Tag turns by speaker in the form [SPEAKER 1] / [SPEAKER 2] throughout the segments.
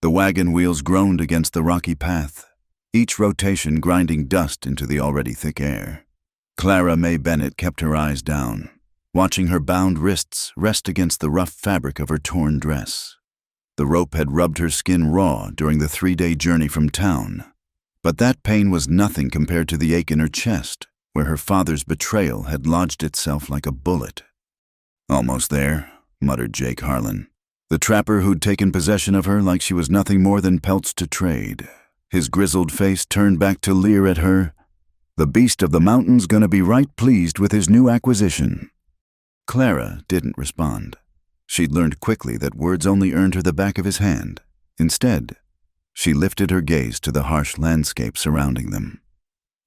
[SPEAKER 1] The wagon wheels groaned against the rocky path, each rotation grinding dust into the already thick air. Clara May Bennett kept her eyes down, watching her bound wrists rest against the rough fabric of her torn dress. The rope had rubbed her skin raw during the 3-day journey from town, but that pain was nothing compared to the ache in her chest, where her father's betrayal had lodged itself like a bullet. "Almost there," muttered Jake Harlan, the trapper who'd taken possession of her like she was nothing more than pelts to trade. His grizzled face turned back to leer at her. The beast of the mountain's gonna be right pleased with his new acquisition. Clara didn't respond. She'd learned quickly that words only earned her the back of his hand. Instead, she lifted her gaze to the harsh landscape surrounding them.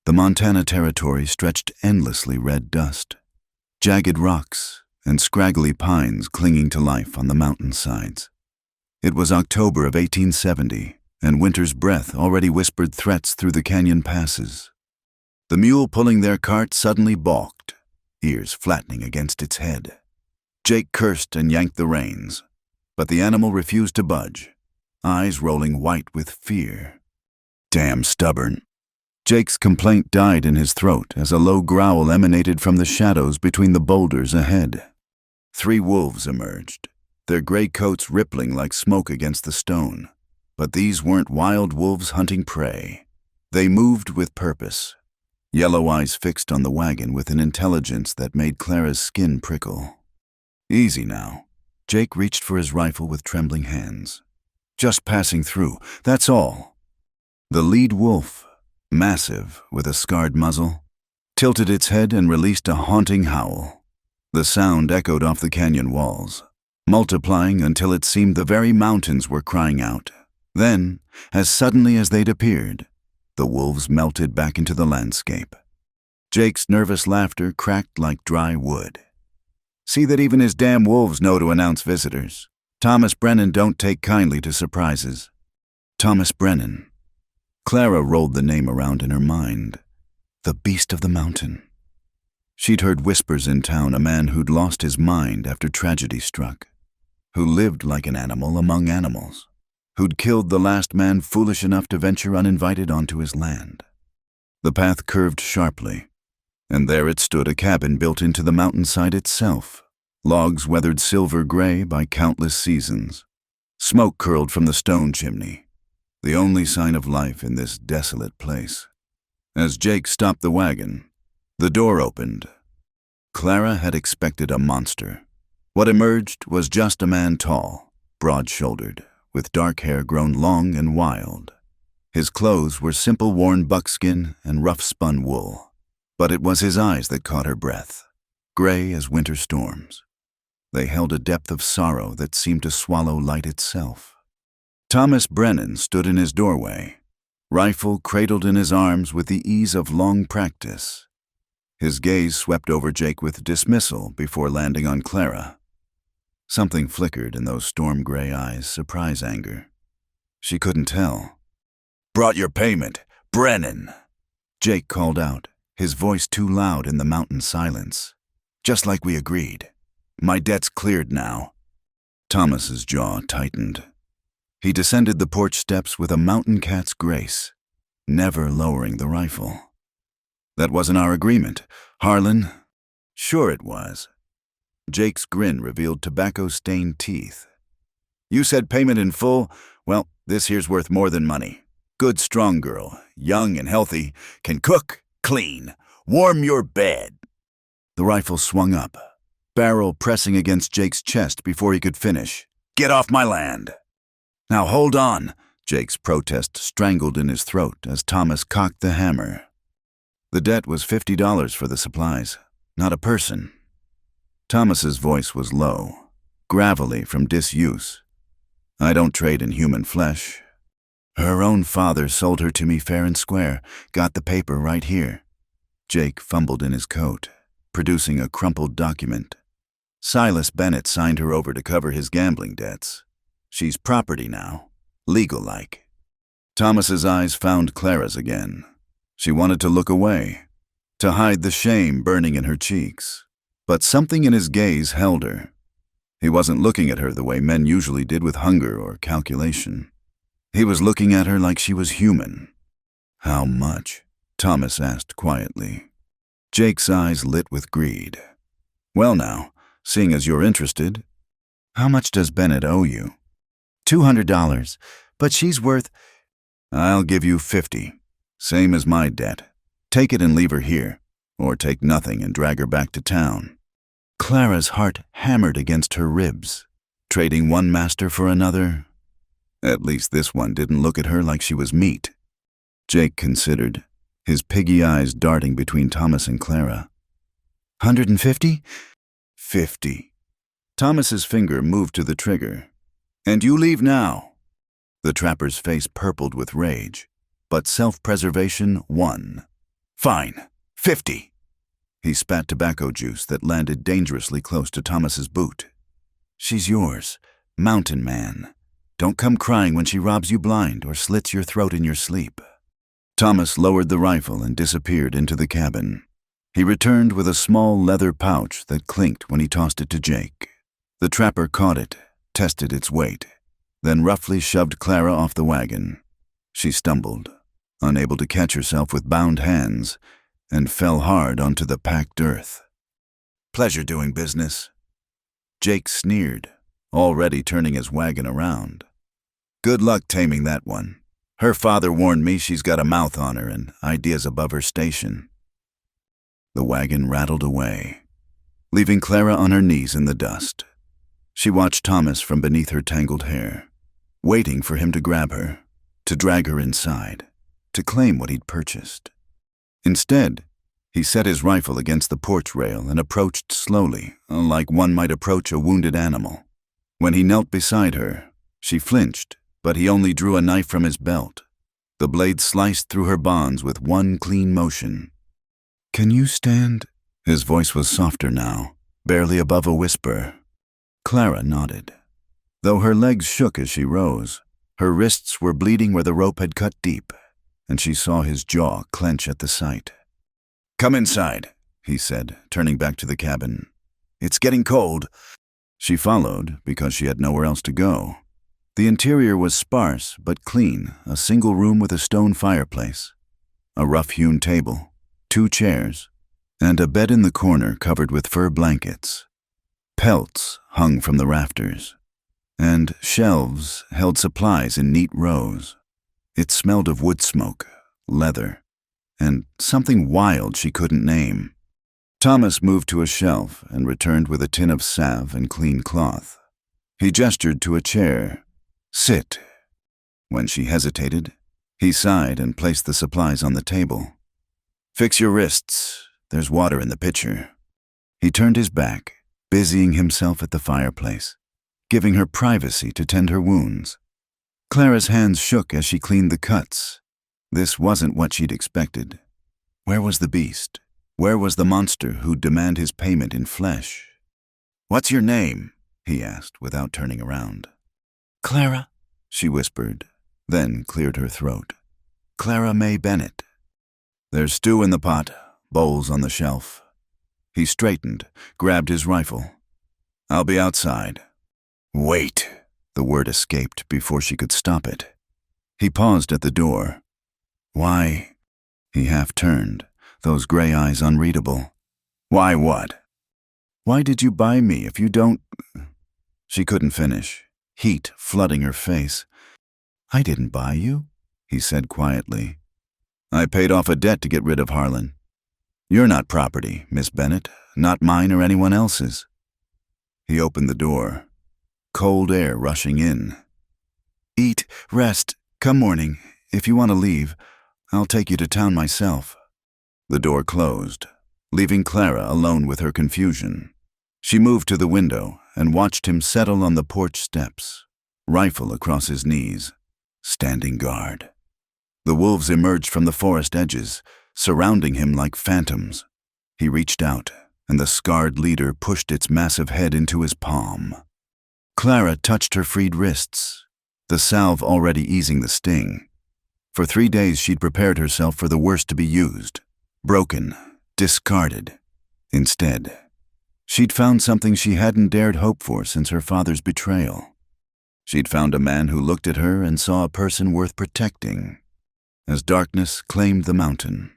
[SPEAKER 1] The Montana Territory stretched endlessly red dust, jagged rocks, and scraggly pines clinging to life on the mountainsides. It was October of 1870, and winter's breath already whispered threats through the canyon passes. The mule pulling their cart suddenly balked, ears flattening against its head. Jake cursed and yanked the reins, but the animal refused to budge, eyes rolling white with fear. "Damn stubborn." Jake's complaint died in his throat as a low growl emanated from the shadows between the boulders ahead. 3 wolves emerged, their gray coats rippling like smoke against the stone. But these weren't wild wolves hunting prey. They moved with purpose, yellow eyes fixed on the wagon with an intelligence that made Clara's skin prickle. "Easy now." Jake reached for his rifle with trembling hands. "Just passing through, that's all." The lead wolf, massive with a scarred muzzle, tilted its head and released a haunting howl. The sound echoed off the canyon walls, multiplying until it seemed the very mountains were crying out. Then, as suddenly as they'd appeared, the wolves melted back into the landscape. Jake's nervous laughter cracked like dry wood. "See that even his damn wolves know to announce visitors. Thomas Brennan don't take kindly to surprises." Thomas Brennan. Clara rolled the name around in her mind. The beast of the mountain. She'd heard whispers in town, a man who'd lost his mind after tragedy struck, who lived like an animal among animals, who'd killed the last man foolish enough to venture uninvited onto his land. The path curved sharply, and there it stood, a cabin built into the mountainside itself, logs weathered silver gray by countless seasons. Smoke curled from the stone chimney, the only sign of life in this desolate place. As Jake stopped the wagon, the door opened. Clara had expected a monster. What emerged was just a man tall, broad-shouldered, with dark hair grown long and wild. His clothes were simple worn buckskin and rough-spun wool, but it was his eyes that caught her breath, gray as winter storms. They held a depth of sorrow that seemed to swallow light itself. Thomas Brennan stood in his doorway, rifle cradled in his arms with the ease of long practice. His gaze swept over Jake with dismissal before landing on Clara. Something flickered in those storm-gray eyes, surprise anger. She couldn't tell. "Brought your payment, Brennan," Jake called out, his voice too loud in the mountain silence. "Just like we agreed. My debt's cleared now." Thomas's jaw tightened. He descended the porch steps with a mountain cat's grace, never lowering the rifle. "That wasn't our agreement, Harlan." "Sure it was." Jake's grin revealed tobacco-stained teeth. "You said payment in full? Well, this here's worth more than money. Good, strong girl, young and healthy, can cook, clean, warm your bed." The rifle swung up, barrel pressing against Jake's chest before he could finish. "Get off my land." "Now hold on," Jake's protest strangled in his throat as Thomas cocked the hammer. The debt was $50 for the supplies, not a person. Thomas's voice was low, gravelly from disuse. "I don't trade in human flesh. Her own father sold her to me fair and square. Got the paper right here." Jake fumbled in his coat, producing a crumpled document. Silas Bennett signed her over to cover his gambling debts. She's property now, legal-like. Thomas's eyes found Clara's again. She wanted to look away, to hide the shame burning in her cheeks. But something in his gaze held her. He wasn't looking at her the way men usually did, with hunger or calculation. He was looking at her like she was human. "How much?" Thomas asked quietly. Jake's eyes lit with greed. "Well now, seeing as you're interested, how much does Bennett owe you?"
[SPEAKER 2] $200, but she's worth...
[SPEAKER 1] "I'll give you 50, same as my debt. Take it and leave her here, or take nothing and drag her back to town."
[SPEAKER 2] Clara's heart hammered against her ribs.
[SPEAKER 1] Trading one master for another? At least this one didn't look at her like she was meat. Jake considered, his piggy eyes darting between Thomas and Clara.
[SPEAKER 2] 150?
[SPEAKER 1] 50. Thomas's finger moved to the trigger. "And you leave now." The trapper's face purpled with rage, but self-preservation won. "Fine, 50. He spat tobacco juice that landed dangerously close to Thomas's boot. "She's yours, mountain man. Don't come crying when she robs you blind or slits your throat in your sleep." Thomas lowered the rifle and disappeared into the cabin. He returned with a small leather pouch that clinked when he tossed it to Jake. The trapper caught it, tested its weight, then roughly shoved Clara off the wagon. She stumbled, unable to catch herself with bound hands, and fell hard onto the packed earth. "Pleasure doing business." Jake sneered, already turning his wagon around. "Good luck taming that one. Her father warned me she's got a mouth on her and ideas above her station." The wagon rattled away, leaving Clara on her knees in the dust. She watched Thomas from beneath her tangled hair, waiting for him to grab her, to drag her inside, to claim what he'd purchased. Instead, he set his rifle against the porch rail and approached slowly, like one might approach a wounded animal. When he knelt beside her, she flinched, but he only drew a knife from his belt. The blade sliced through her bonds with one clean motion. "Can you stand?" His voice was softer now, barely above a whisper. Clara nodded. Though her legs shook as she rose, her wrists were bleeding where the rope had cut deep, and she saw his jaw clench at the sight. "Come inside," he said, turning back to the cabin. "It's getting cold." She followed because she had nowhere else to go. The interior was sparse but clean, a single room with a stone fireplace, a rough-hewn table, 2 chairs, and a bed in the corner covered with fur blankets. Pelts hung from the rafters, and shelves held supplies in neat rows. It smelled of wood smoke, leather, and something wild she couldn't name. Thomas moved to a shelf and returned with a tin of salve and clean cloth. He gestured to a chair. "Sit." When she hesitated, he sighed and placed the supplies on the table. "Fix your wrists. There's water in the pitcher." He turned his back, busying himself at the fireplace, giving her privacy to tend her wounds. Clara's hands shook as she cleaned the cuts. This wasn't what she'd expected. Where was the beast? Where was the monster who'd demand his payment in flesh? "What's your name?" he asked without turning around.
[SPEAKER 2] "Clara,"
[SPEAKER 1] she whispered, then cleared her throat. "Clara May Bennett." "There's stew in the pot, bowls on the shelf." He straightened, grabbed his rifle. "I'll be outside." "Wait." The word escaped before she could stop it. He paused at the door. "Why?" He half turned, those gray eyes unreadable. "Why what?" "Why did you buy me if you don't—" She couldn't finish, heat flooding her face. "I didn't buy you," he said quietly. "I paid off a debt to get rid of Harlan. You're not property, Miss Bennett, not mine or anyone else's." He opened the door, cold air rushing in. "Eat, rest, come morning. If you want to leave, I'll take you to town myself." The door closed, leaving Clara alone with her confusion. She moved to the window and watched him settle on the porch steps, rifle across his knees, standing guard. The wolves emerged from the forest edges, surrounding him like phantoms. He reached out, and the scarred leader pushed its massive head into his palm. Clara touched her freed wrists, the salve already easing the sting. For 3 days she'd prepared herself for the worst to be used, broken, discarded. Instead, she'd found something she hadn't dared hope for since her father's betrayal. She'd found a man who looked at her and saw a person worth protecting. As darkness claimed the mountain,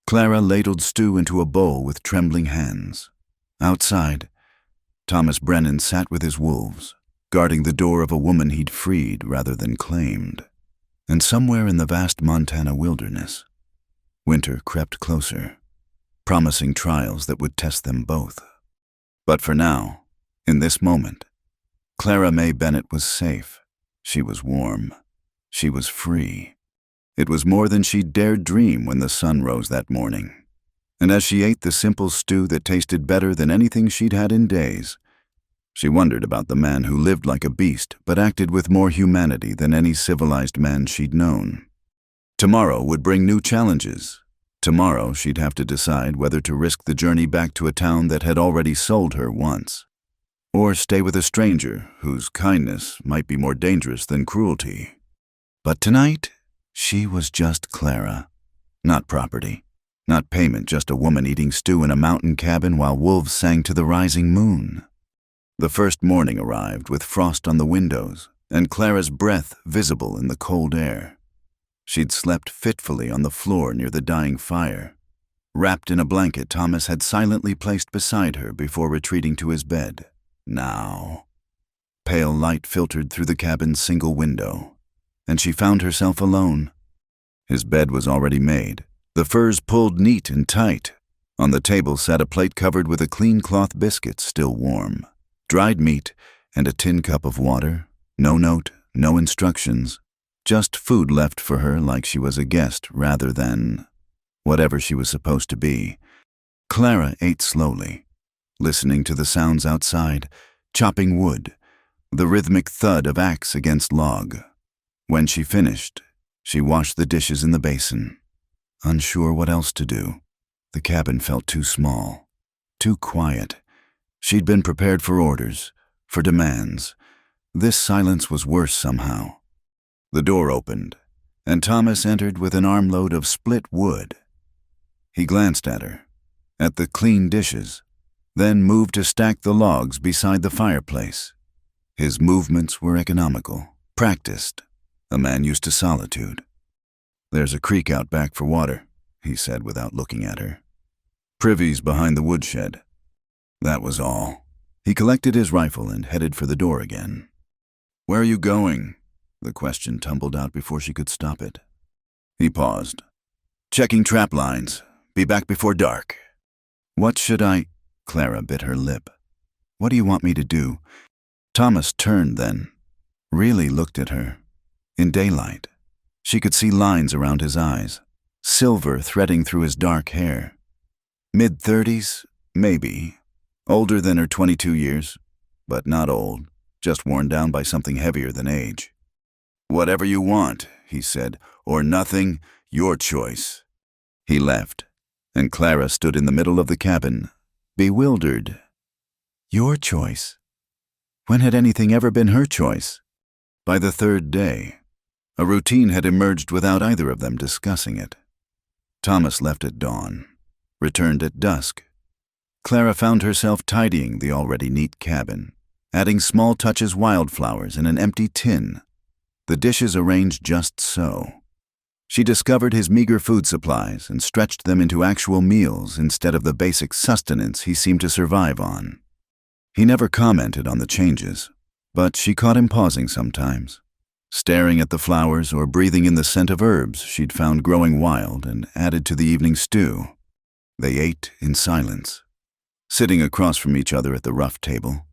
[SPEAKER 1] Clara ladled stew into a bowl with trembling hands. Outside, Thomas Brennan sat with his wolves, guarding the door of a woman he'd freed rather than claimed. And somewhere in the vast Montana wilderness, winter crept closer, promising trials that would test them both. But for now, in this moment, Clara May Bennett was safe. She was warm. She was free. It was more than she'd dared dream when the sun rose that morning. And as she ate the simple stew that tasted better than anything she'd had in days, she wondered about the man who lived like a beast but acted with more humanity than any civilized man she'd known. Tomorrow would bring new challenges. Tomorrow she'd have to decide whether to risk the journey back to a town that had already sold her once, or stay with a stranger whose kindness might be more dangerous than cruelty. But tonight, she was just Clara. Not property, not payment, just a woman eating stew in a mountain cabin while wolves sang to the rising moon. The first morning arrived with frost on the windows and Clara's breath visible in the cold air. She'd slept fitfully on the floor near the dying fire, wrapped in a blanket Thomas had silently placed beside her before retreating to his bed. Now, pale light filtered through the cabin's single window, and she found herself alone. His bed was already made, the furs pulled neat and tight. On the table sat a plate covered with a clean cloth biscuit still warm, dried meat, and a tin cup of water. No note, no instructions, just food left for her like she was a guest rather than whatever she was supposed to be. Clara ate slowly, listening to the sounds outside, chopping wood, the rhythmic thud of axe against log. When she finished, she washed the dishes in the basin. Unsure what else to do, the cabin felt too small, too quiet. She'd been prepared for orders, for demands. This silence was worse somehow. The door opened, and Thomas entered with an armload of split wood. He glanced at her, at the clean dishes, then moved to stack the logs beside the fireplace. His movements were economical, practiced, a man used to solitude. "There's a creek out back for water," he said without looking at her. "Privy's behind the woodshed." That was all. He collected his rifle and headed for the door again. "Where are you going?" The question tumbled out before she could stop it. He paused. "Checking trap lines. Be back before dark." "What should I—" Clara bit her lip. "What do you want me to do?" Thomas turned then, really looked at her. In daylight, she could see lines around his eyes, silver threading through his dark hair. Mid-30s, maybe. Older than her 22 years, but not old, just worn down by something heavier than age. "Whatever you want," he said, "or nothing, your choice." He left, and Clara stood in the middle of the cabin, bewildered. Your choice? When had anything ever been her choice? By the third day, a routine had emerged without either of them discussing it. Thomas left at dawn, returned at dusk. Clara found herself tidying the already neat cabin, adding small touches wildflowers in an empty tin, the dishes arranged just so. She discovered his meager food supplies and stretched them into actual meals instead of the basic sustenance he seemed to survive on. He never commented on the changes, but she caught him pausing sometimes, staring at the flowers or breathing in the scent of herbs she'd found growing wild and added to the evening stew. They ate in silence, sitting across from each other at the rough table.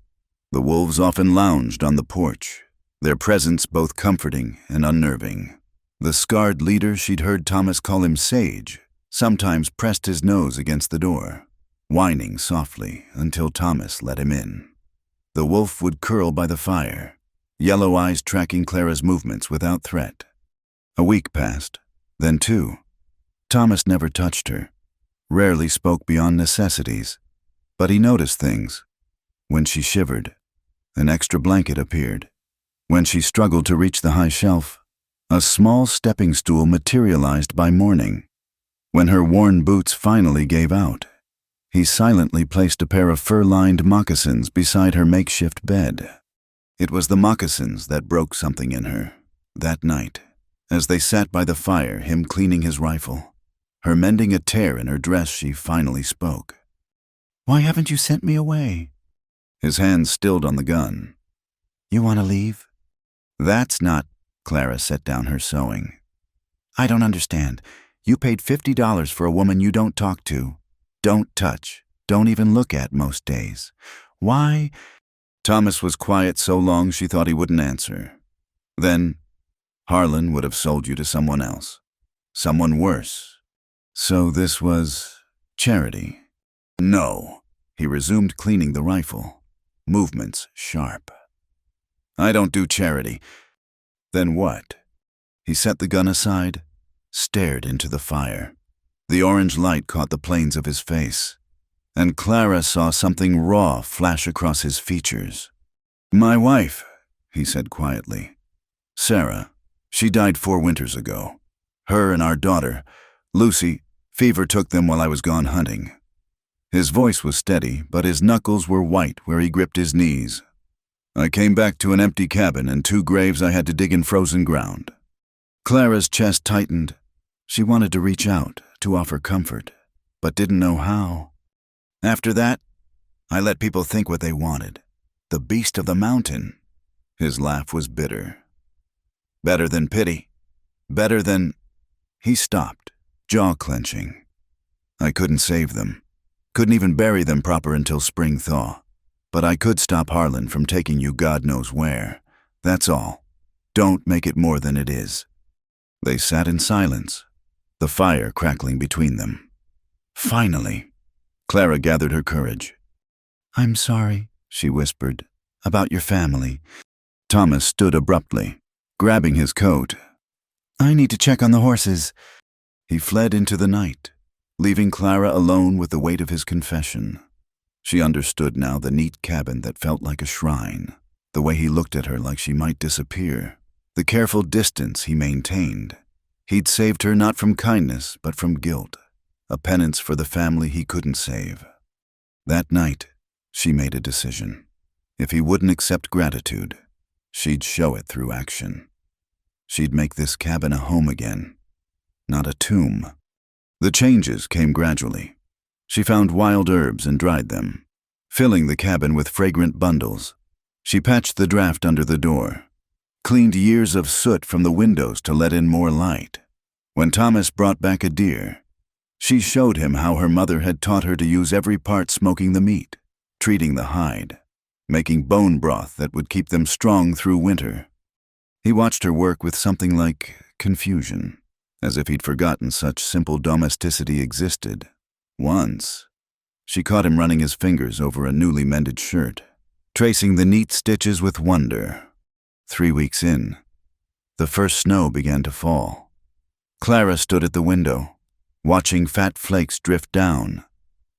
[SPEAKER 1] The wolves often lounged on the porch, their presence both comforting and unnerving. The scarred leader she'd heard Thomas call him Sage sometimes pressed his nose against the door, whining softly until Thomas let him in. The wolf would curl by the fire, yellow eyes tracking Clara's movements without threat. A week passed, then two. Thomas never touched her, rarely spoke beyond necessities, but he noticed things. When she shivered, an extra blanket appeared. When she struggled to reach the high shelf, a small stepping stool materialized by morning. When her worn boots finally gave out, he silently placed a pair of fur-lined moccasins beside her makeshift bed. It was the moccasins that broke something in her. That night, as they sat by the fire, him cleaning his rifle, her mending a tear in her dress, she finally spoke. "Why haven't you sent me away?" His hands stilled on the gun. "You want to leave?" "That's not—" Clara set down her sewing. "I don't understand. You paid $50 for a woman you don't talk to, don't touch, don't even look at most days. Why?" Thomas was quiet so long she thought he wouldn't answer. Then, "Harlan would have sold you to someone else. Someone worse. So this was charity." "No." He resumed cleaning the rifle, movements sharp. "I don't do charity." "Then what?" He set the gun aside, stared into the fire. The orange light caught the planes of his face, and Clara saw something raw flash across his features. "My wife," he said quietly. "Sarah. She died 4 winters ago. Her and our daughter, Lucy, fever took them while I was gone hunting." His voice was steady, but his knuckles were white where he gripped his knees. "I came back to an empty cabin and 2 graves I had to dig in frozen ground." Clara's chest tightened. She wanted to reach out, to offer comfort, but didn't know how. "After that, I let people think what they wanted. The beast of the mountain." His laugh was bitter. "Better than pity. Better than—" He stopped, jaw clenching. "I couldn't save them. Couldn't even bury them proper until spring thaw. But I could stop Harlan from taking you God knows where. That's all. Don't make it more than it is." They sat in silence, the fire crackling between them. Finally, Clara gathered her courage. "I'm sorry," she whispered, "about your family." Thomas stood abruptly, grabbing his coat. "I need to check on the horses." He fled into the night, leaving Clara alone with the weight of his confession. She understood now the neat cabin that felt like a shrine, the way he looked at her like she might disappear, the careful distance he maintained. He'd saved her not from kindness, but from guilt, a penance for the family he couldn't save. That night, she made a decision. If he wouldn't accept gratitude, she'd show it through action. She'd make this cabin a home again, not a tomb. The changes came gradually. She found wild herbs and dried them, filling the cabin with fragrant bundles. She patched the draft under the door, cleaned years of soot from the windows to let in more light. When Thomas brought back a deer, she showed him how her mother had taught her to use every part smoking the meat, treating the hide, making bone broth that would keep them strong through winter. He watched her work with something like confusion, as if he'd forgotten such simple domesticity existed. Once, she caught him running his fingers over a newly mended shirt, tracing the neat stitches with wonder. 3 weeks in, the first snow began to fall. Clara stood at the window, watching fat flakes drift down,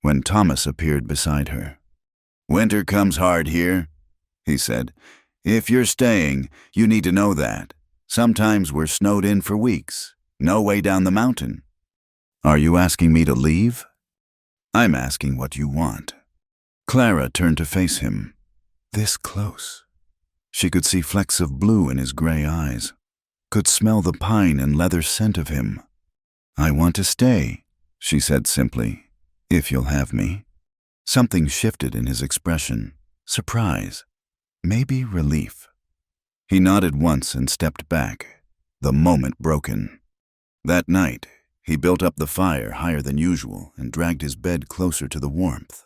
[SPEAKER 1] when Thomas appeared beside her. "Winter comes hard here," he said. "If you're staying, you need to know that. Sometimes we're snowed in for weeks, no way down the mountain." "Are you asking me to leave?" "I'm asking what you want." Clara turned to face him, this close. She could see flecks of blue in his gray eyes, could smell the pine and leather scent of him. "I want to stay," she said simply, "if you'll have me." Something shifted in his expression, surprise, maybe relief. He nodded once and stepped back, the moment broken. That night, he built up the fire higher than usual and dragged his bed closer to the warmth.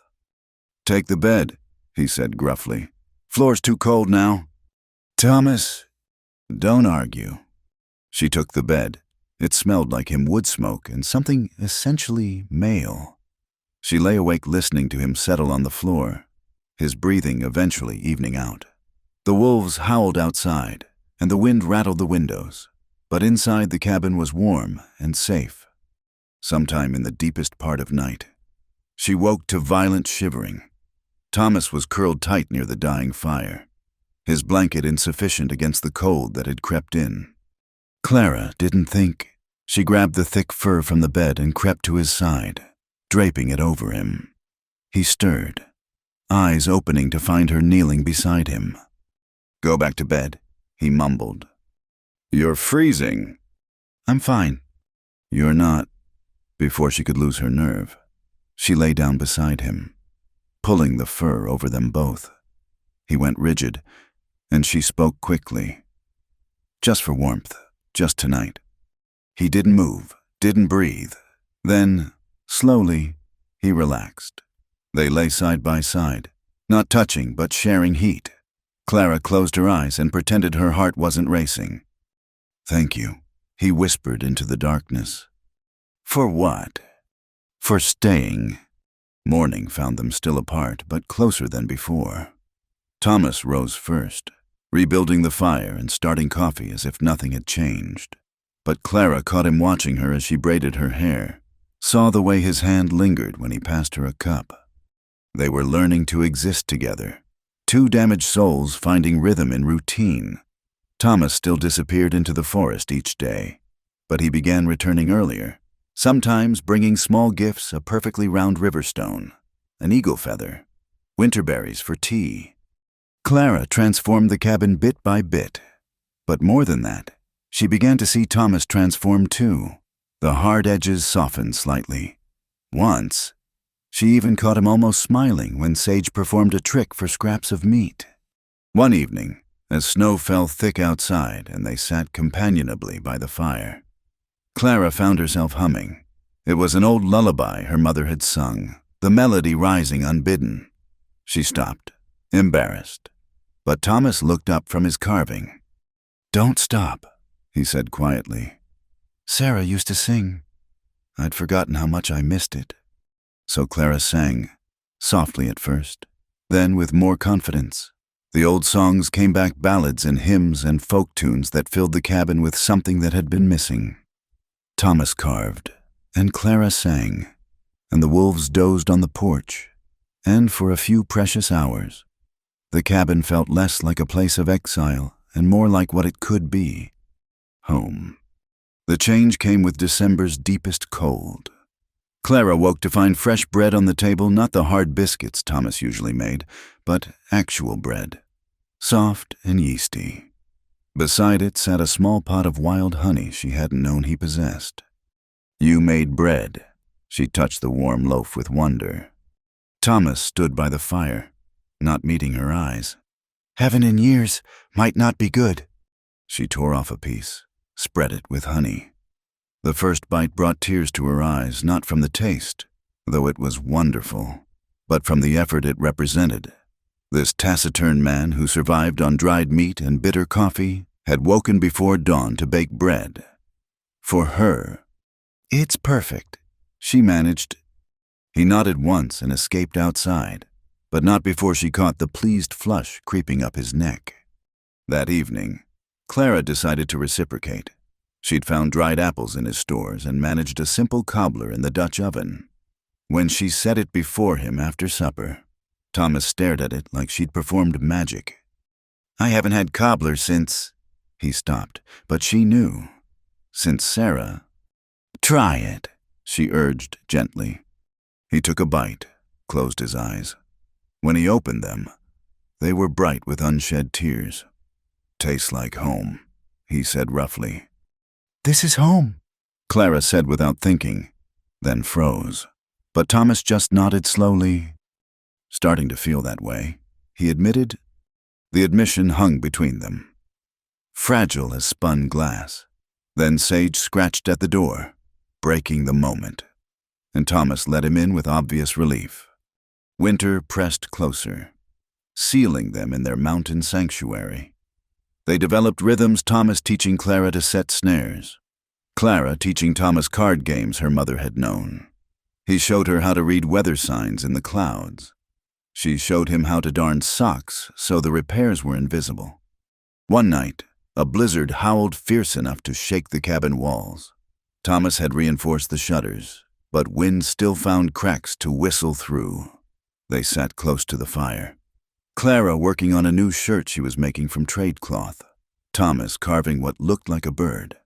[SPEAKER 1] "Take the bed," he said gruffly. "Floor's too cold now." "Thomas." "Don't argue." She took the bed. It smelled like him wood smoke and something essentially male. She lay awake listening to him settle on the floor, his breathing eventually evening out. The wolves howled outside, and the wind rattled the windows, but inside the cabin was warm and safe. Sometime in the deepest part of night, she woke to violent shivering. Thomas was curled tight near the dying fire, his blanket insufficient against the cold that had crept in. Clara didn't think. She grabbed the thick fur from the bed and crept to his side, draping it over him. He stirred, eyes opening to find her kneeling beside him. Go back to bed, he mumbled. You're freezing. I'm fine. You're not. Before she could lose her nerve, she lay down beside him, pulling the fur over them both. He went rigid, and she spoke quickly. Just for warmth, just tonight. He didn't move, didn't breathe. Then, slowly, he relaxed. They lay side by side, not touching but sharing heat. Clara closed her eyes and pretended her heart wasn't racing. Thank you, he whispered into the darkness. For what? For staying. Morning found them still apart, but closer than before. Thomas rose first, rebuilding the fire and starting coffee as if nothing had changed. But Clara caught him watching her as she braided her hair, saw the way his hand lingered when he passed her a cup. They were learning to exist together, two damaged souls finding rhythm in routine. Thomas still disappeared into the forest each day, but he began returning earlier, sometimes bringing small gifts, a perfectly round river stone, an eagle feather, winterberries for tea. Clara transformed the cabin bit by bit, but more than that, she began to see Thomas transform too. The hard edges softened slightly. Once, she even caught him almost smiling when Sage performed a trick for scraps of meat. One evening, as snow fell thick outside and they sat companionably by the fire, Clara found herself humming. It was an old lullaby her mother had sung, the melody rising unbidden. She stopped, embarrassed, but Thomas looked up from his carving. Don't stop, he said quietly. Sarah used to sing. I'd forgotten how much I missed it. So Clara sang, softly at first, then with more confidence. The old songs came back, ballads and hymns and folk tunes that filled the cabin with something that had been missing. Thomas carved, and Clara sang, and the wolves dozed on the porch, and for a few precious hours, the cabin felt less like a place of exile and more like what it could be, home. The change came with December's deepest cold. Clara woke to find fresh bread on the table, not the hard biscuits Thomas usually made, but actual bread, soft and yeasty. Beside it sat a small pot of wild honey she hadn't known he possessed. You made bread. She touched the warm loaf with wonder. Thomas stood by the fire, not meeting her eyes. Heaven in years might not be good. She tore off a piece, spread it with honey. The first bite brought tears to her eyes, not from the taste, though it was wonderful, but from the effort it represented. This taciturn man who survived on dried meat and bitter coffee had woken before dawn to bake bread. For her. It's perfect, she managed. He nodded once and escaped outside, but not before she caught the pleased flush creeping up his neck. That evening, Clara decided to reciprocate. She'd found dried apples in his stores and managed a simple cobbler in the Dutch oven. When she set it before him after supper, Thomas stared at it like she'd performed magic. I haven't had cobbler since... He stopped, but she knew. Since Sarah... Try it, she urged gently. He took a bite, closed his eyes. When he opened them, they were bright with unshed tears. Tastes like home, he said roughly. This is home, Clara said without thinking, then froze. But Thomas just nodded slowly. Starting to feel that way, he admitted. The admission hung between them, fragile as spun glass. Then Sage scratched at the door, breaking the moment, and Thomas let him in with obvious relief. Winter pressed closer, sealing them in their mountain sanctuary. They developed rhythms, Thomas teaching Clara to set snares, Clara teaching Thomas card games her mother had known. He showed her how to read weather signs in the clouds. She showed him how to darn socks so the repairs were invisible. One night, a blizzard howled fierce enough to shake the cabin walls. Thomas had reinforced the shutters, but wind still found cracks to whistle through. They sat close to the fire. Clara working on a new shirt she was making from trade cloth. Thomas carving what looked like a bird.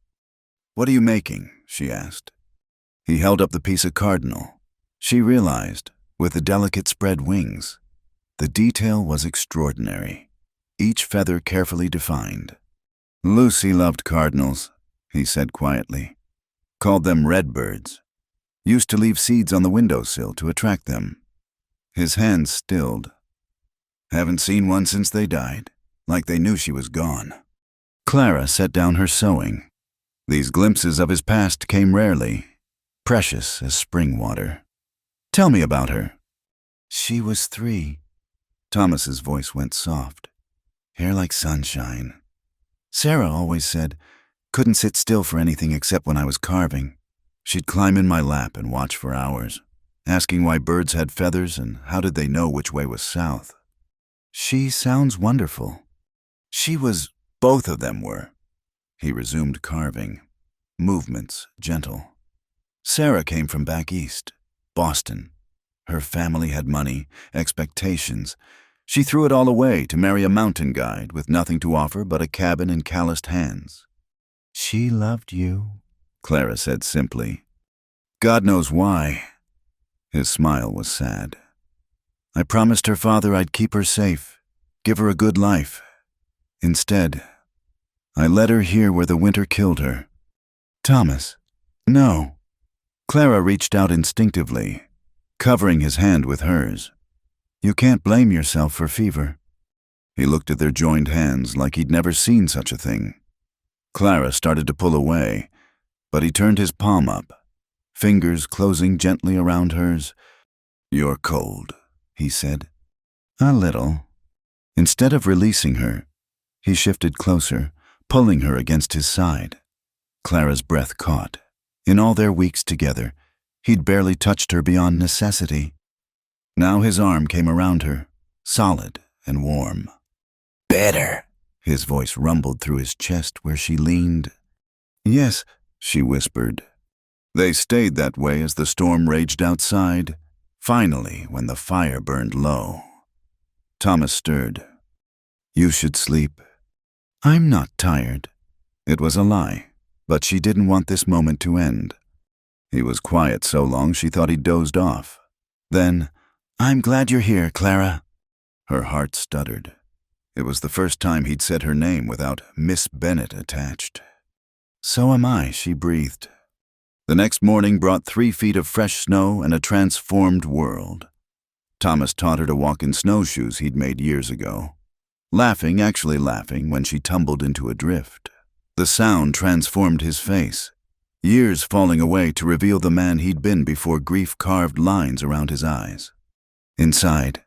[SPEAKER 1] What are you making? She asked. He held up the piece of cardinal. She realized, with the delicate spread wings, the detail was extraordinary. each feather carefully defined. Lucy loved cardinals, he said quietly. Called them redbirds. Used to leave seeds on the windowsill to attract them. His hands stilled. Haven't seen one since they died, like they knew she was gone. Clara set down her sewing. These glimpses of his past came rarely, precious as spring water. Tell me about her. She was 3. Thomas's voice went soft. Hair like sunshine. Sarah always said, couldn't sit still for anything except when I was carving. She'd climb in my lap and watch for hours, asking why birds had feathers and how did they know which way was south. She sounds wonderful. She was, both of them were. He resumed carving, movements gentle. Sarah came from back east, Boston. Her family had money, expectations. She threw it all away to marry a mountain guide with nothing to offer but a cabin and calloused hands. She loved you, Clara said simply. God knows why. His smile was sad. I promised her father I'd keep her safe, give her a good life. Instead, I led her here where the winter killed her. Thomas, no. Clara reached out instinctively, covering his hand with hers. You can't blame yourself for fever. He looked at their joined hands like he'd never seen such a thing. Clara started to pull away, but he turned his palm up, fingers closing gently around hers. You're cold, he said. A little. Instead of releasing her, he shifted closer, pulling her against his side. Clara's breath caught. In all their weeks together, he'd barely touched her beyond necessity. Now his arm came around her, solid and warm. Better, his voice rumbled through his chest where she leaned. Yes, she whispered. They stayed that way as the storm raged outside, finally when the fire burned low. Thomas stirred. You should sleep. I'm not tired. It was a lie, but she didn't want this moment to end. He was quiet so long she thought he'd dozed off. Then, I'm glad you're here, Clara. Her heart stuttered. It was the first time he'd said her name without Miss Bennet attached. So am I, she breathed. The next morning brought 3 feet of fresh snow and a transformed world. Thomas taught her to walk in snowshoes he'd made years ago, actually laughing when she tumbled into a drift. The sound transformed his face, years falling away to reveal the man he'd been before grief carved lines around his eyes. Inside,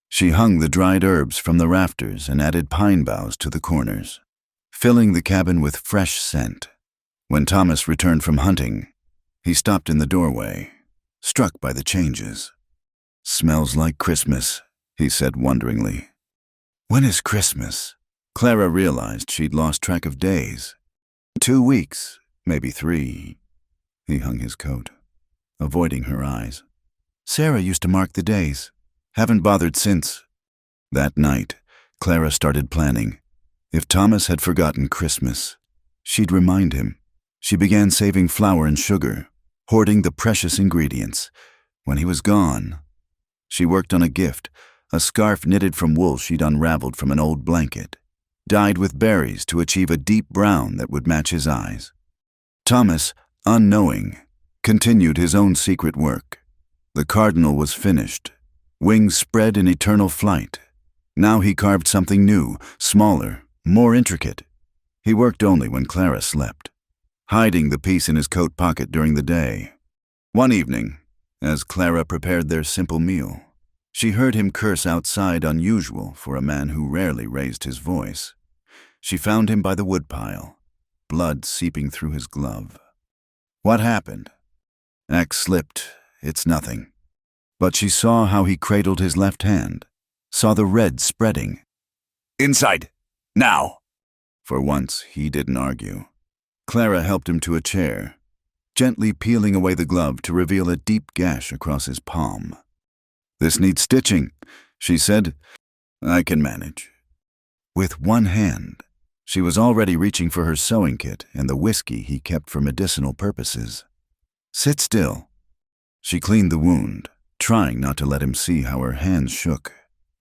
[SPEAKER 1] she hung the dried herbs from the rafters and added pine boughs to the corners, filling the cabin with fresh scent. When Thomas returned from hunting, he stopped in the doorway, struck by the changes. Smells like Christmas, he said wonderingly. When is Christmas? Clara realized she'd lost track of days. 2 weeks, maybe 3. He hung his coat, avoiding her eyes. Sarah used to mark the days. Haven't bothered since. That night, Clara started planning. If Thomas had forgotten Christmas, she'd remind him. She began saving flour and sugar, hoarding the precious ingredients. When he was gone, she worked on a gift, a scarf knitted from wool she'd unraveled from an old blanket, dyed with berries to achieve a deep brown that would match his eyes. Thomas, unknowing, continued his own secret work. The cardinal was finished, wings spread in eternal flight. Now he carved something new, smaller, more intricate. He worked only when Clara slept, hiding the piece in his coat pocket during the day. One evening, as Clara prepared their simple meal, she heard him curse outside, unusual for a man who rarely raised his voice. She found him by the woodpile, blood seeping through his glove. What happened? Axe slipped. It's nothing. But she saw how he cradled his left hand, saw the red spreading. Inside! Now! For once, he didn't argue. Clara helped him to a chair, gently peeling away the glove to reveal a deep gash across his palm. This needs stitching, she said. I can manage. With one hand, she was already reaching for her sewing kit and the whiskey he kept for medicinal purposes. Sit still. She cleaned the wound, trying not to let him see how her hands shook.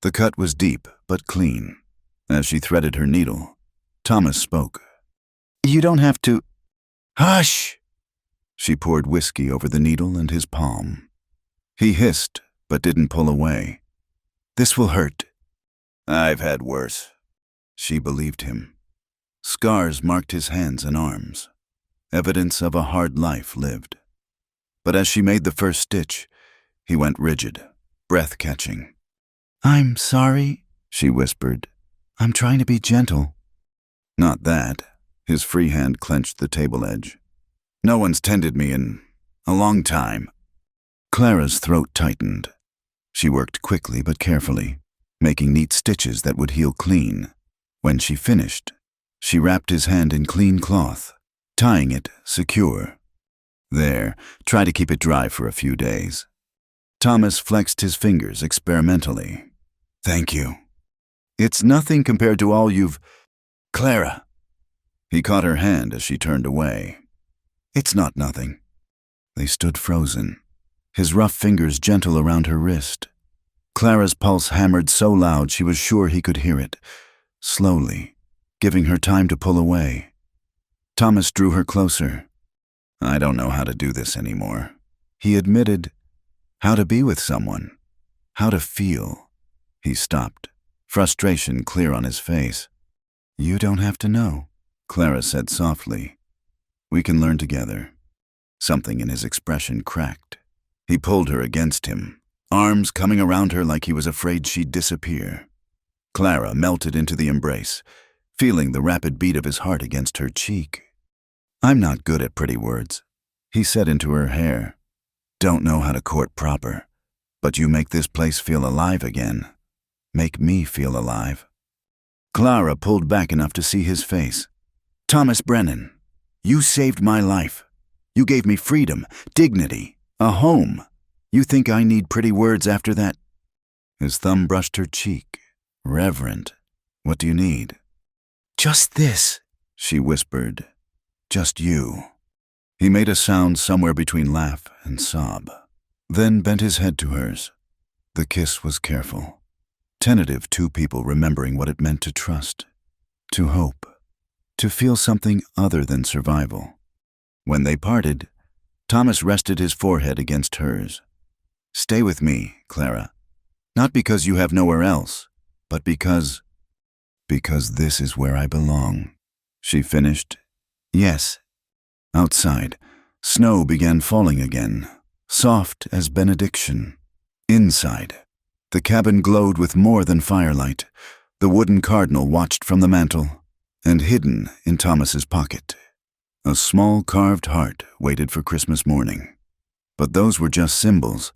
[SPEAKER 1] The cut was deep but clean. As she threaded her needle, Thomas spoke. "You don't have to—" "Hush!" She poured whiskey over the needle and his palm. He hissed, but didn't pull away. "This will hurt." "I've had worse." She believed him. Scars marked his hands and arms, evidence of a hard life lived. But as she made the first stitch, he went rigid, breath-catching. "I'm sorry," she whispered. "I'm trying to be gentle." "Not that." His free hand clenched the table edge. "No one's tended me in a long time." Clara's throat tightened. She worked quickly but carefully, making neat stitches that would heal clean. When she finished, she wrapped his hand in clean cloth, tying it secure. "There, try to keep it dry for a few days." Thomas flexed his fingers experimentally. "Thank you." "It's nothing compared to all you've—" "Clara." He caught her hand as she turned away. "It's not nothing." They stood frozen, his rough fingers gentle around her wrist. Clara's pulse hammered so loud she was sure he could hear it, slowly, giving her time to pull away. Thomas drew her closer. "I don't know how to do this anymore," he admitted. "How to be with someone. How to feel." He stopped, frustration clear on his face. "You don't have to know," Clara said softly. "We can learn together." Something in his expression cracked. He pulled her against him, arms coming around her like he was afraid she'd disappear. Clara melted into the embrace, feeling the rapid beat of his heart against her cheek. "I'm not good at pretty words," he said into her hair. "Don't know how to court proper, but you make this place feel alive again. Make me feel alive." Clara pulled back enough to see his face. "Thomas Brennan, you saved my life. You gave me freedom, dignity, a home. You think I need pretty words after that?" His thumb brushed her cheek. "Reverent, what do you need?" "Just this," she whispered. "Just you." He made a sound somewhere between laugh and sob, then bent his head to hers. The kiss was careful, tentative, two people remembering what it meant to trust, to hope, to feel something other than survival. When they parted, Thomas rested his forehead against hers. "Stay with me, Clara. Not because you have nowhere else, but because this is where I belong," she finished. "Yes." Outside, snow began falling again, soft as benediction. Inside, the cabin glowed with more than firelight. The wooden cardinal watched from the mantel, and hidden in Thomas's pocket, a small carved heart waited for Christmas morning. But those were just symbols.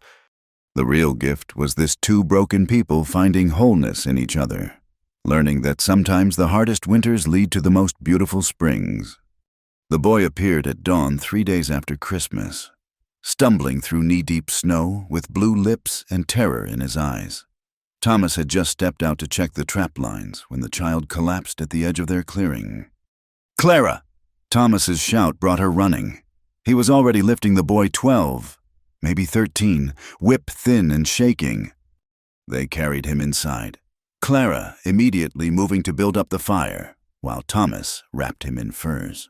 [SPEAKER 1] The real gift was this two broken people finding wholeness in each other, learning that sometimes the hardest winters lead to the most beautiful springs. The boy appeared at dawn 3 days after Christmas, stumbling through knee-deep snow with blue lips and terror in his eyes. Thomas had just stepped out to check the trap lines when the child collapsed at the edge of their clearing. "Clara!" Thomas's shout brought her running. He was already lifting the boy 12, maybe 13, whip-thin and shaking. They carried him inside, Clara immediately moving to build up the fire, while Thomas wrapped him in furs.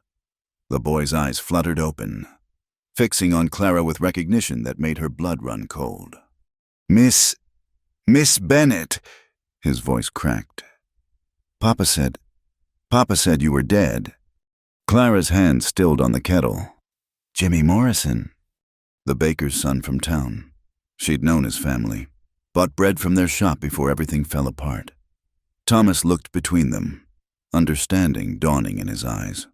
[SPEAKER 1] The boy's eyes fluttered open, fixing on Clara with recognition that made her blood run cold. Miss Bennett," his voice cracked. Papa said you were dead." Clara's hand stilled on the kettle. "Jimmy Morrison." The baker's son from town. She'd known his family, bought bread from their shop before everything fell apart. Thomas looked between them, understanding dawning in his eyes.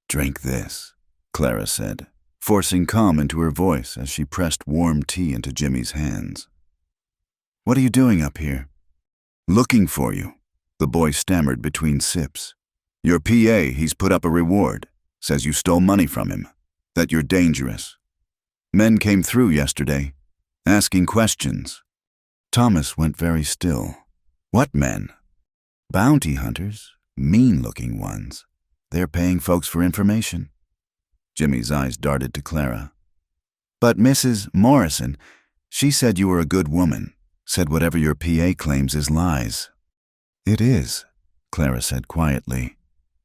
[SPEAKER 1] "Drink this," Clara said, forcing calm into her voice as she pressed warm tea into Jimmy's hands. "What are you doing up here?" "Looking for you," the boy stammered between sips. "Your PA, he's put up a reward, says you stole money from him, that you're dangerous. Men came through yesterday, asking questions." Thomas went very still. "What men?" "Bounty hunters, mean-looking ones. They're paying folks for information." Jimmy's eyes darted to Clara. "But Mrs. Morrison, she said you were a good woman, said whatever your PA claims is lies." "It is," Clara said quietly.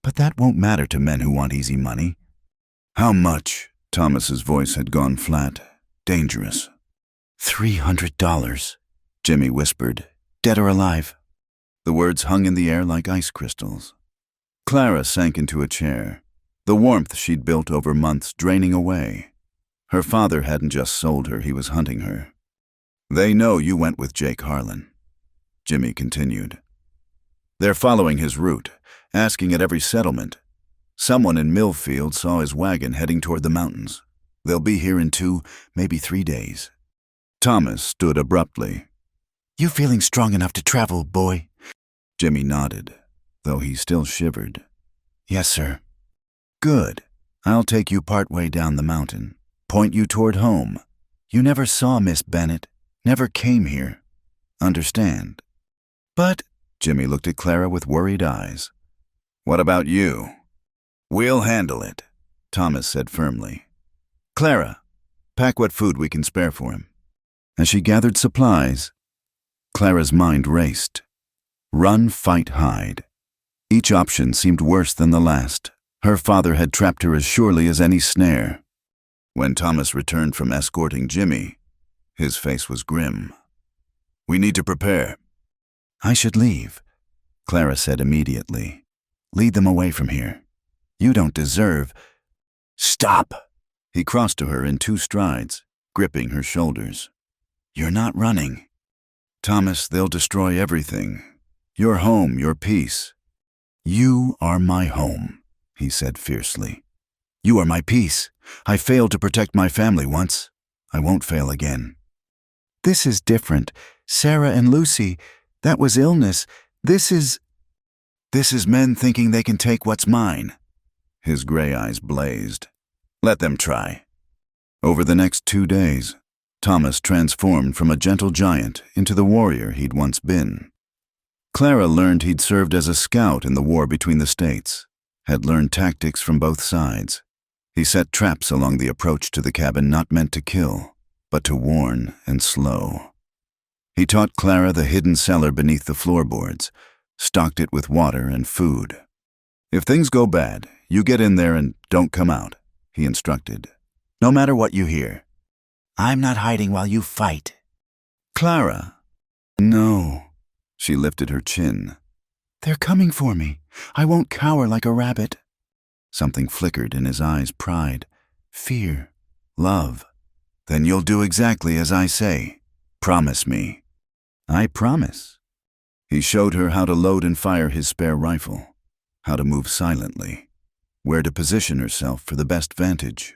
[SPEAKER 1] "But that won't matter to men who want easy money." "How much?" Thomas's voice had gone flat. Dangerous.
[SPEAKER 2] $300,
[SPEAKER 1] Jimmy whispered.
[SPEAKER 2] dead or alive.
[SPEAKER 1] The words hung in the air like ice crystals. Clara sank into a chair, the warmth she'd built over months draining away. Her father hadn't just sold her, he was hunting her. "They know you went with Jake Harlan," Jimmy continued. "They're following his route, asking at every settlement. Someone in Millfield saw his wagon heading toward the mountains. They'll be here in 2, maybe 3 days. Thomas stood abruptly.
[SPEAKER 2] "You feeling strong enough to travel, boy?"
[SPEAKER 1] Jimmy nodded, though he still shivered.
[SPEAKER 2] "Yes, sir."
[SPEAKER 1] "Good. I'll take you part way down the mountain, point you toward home. You never saw Miss Bennett, never came here. Understand?"
[SPEAKER 2] "But—"
[SPEAKER 1] Jimmy looked at Clara with worried eyes. "What about you?" "We'll handle it," Thomas said firmly. "Clara, pack what food we can spare for him." As she gathered supplies, Clara's mind raced. Run, fight, hide. Each option seemed worse than the last. Her father had trapped her as surely as any snare. When Thomas returned from escorting Jimmy, his face was grim. "We need to prepare."
[SPEAKER 2] "I should leave," Clara said immediately. "Lead them away from here. You don't deserve—"
[SPEAKER 1] "Stop!" He crossed to her in 2 strides, gripping her shoulders.
[SPEAKER 2] "You're not running."
[SPEAKER 1] "Thomas, they'll destroy everything. Your home, your peace."
[SPEAKER 2] "You are my home," he said fiercely. "You are my peace. I failed to protect my family once. I won't fail again." "This is different. Sarah and Lucy, that was illness. This is men thinking they can take what's mine."
[SPEAKER 1] His gray eyes blazed. "Let them try." Over the next 2 days, Thomas transformed from a gentle giant into the warrior he'd once been. Clara learned he'd served as a scout in the war between the states, had learned tactics from both sides. He set traps along the approach to the cabin not meant to kill, but to warn and slow. He taught Clara the hidden cellar beneath the floorboards, stocked it with water and food. "If things go bad, you get in there and don't come out," he instructed. "No matter what you hear."
[SPEAKER 2] "I'm not hiding while you fight."
[SPEAKER 1] "Clara." "No." She lifted her chin.
[SPEAKER 2] "They're coming for me. I won't cower like a rabbit."
[SPEAKER 1] Something flickered in his eyes, pride, fear, love. "Then you'll do exactly as I say. Promise me." "I promise." He showed her how to load and fire his spare rifle, how to move silently, where to position herself for the best vantage.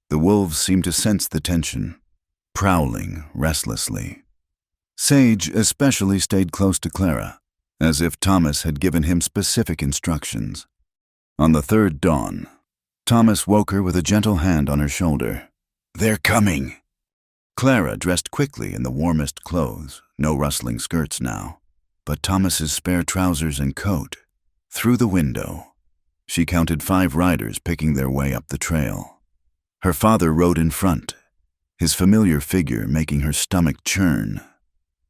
[SPEAKER 1] The wolves seemed to sense the tension, prowling restlessly. Sage especially stayed close to Clara, as if Thomas had given him specific instructions. On the 3rd dawn, Thomas woke her with a gentle hand on her shoulder. "They're coming." Clara dressed quickly in the warmest clothes, no rustling skirts now, but Thomas's spare trousers and coat. Through the window, she counted 5 riders picking their way up the trail. Her father rode in front, his familiar figure making her stomach churn.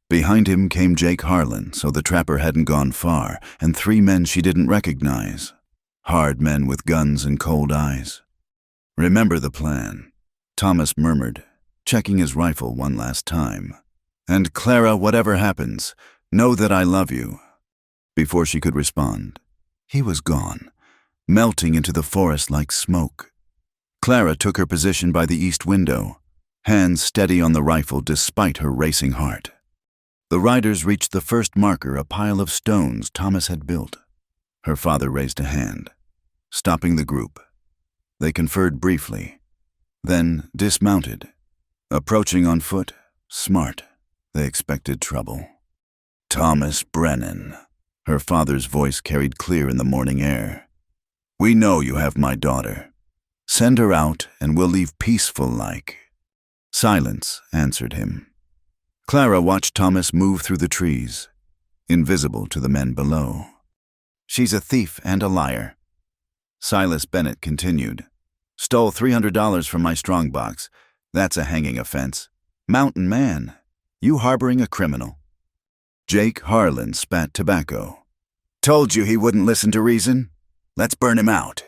[SPEAKER 1] Behind him came Jake Harlan, so the trapper hadn't gone far, and 3 men she didn't recognize. Hard men with guns and cold eyes. "Remember the plan," Thomas murmured, checking his rifle one last time. "And Clara, whatever happens, know that I love you." Before she could respond, he was gone, melting into the forest like smoke. Clara took her position by the east window, hands steady on the rifle despite her racing heart. The riders reached the first marker, a pile of stones Thomas had built. Her father raised a hand, stopping the group. They conferred briefly, then dismounted. Approaching on foot, smart, they expected trouble. "Thomas Brennan," her father's voice carried clear in the morning air. "We know you have my daughter. Send her out and we'll leave peaceful like." Silence answered him. Clara watched Thomas move through the trees, invisible to the men below. "She's a thief and a liar." Silas Bennett continued. "Stole $300 from my strongbox. That's a hanging offense. Mountain man, you harboring a criminal." Jake Harlan spat tobacco. Told you he wouldn't listen to reason. Let's burn him out.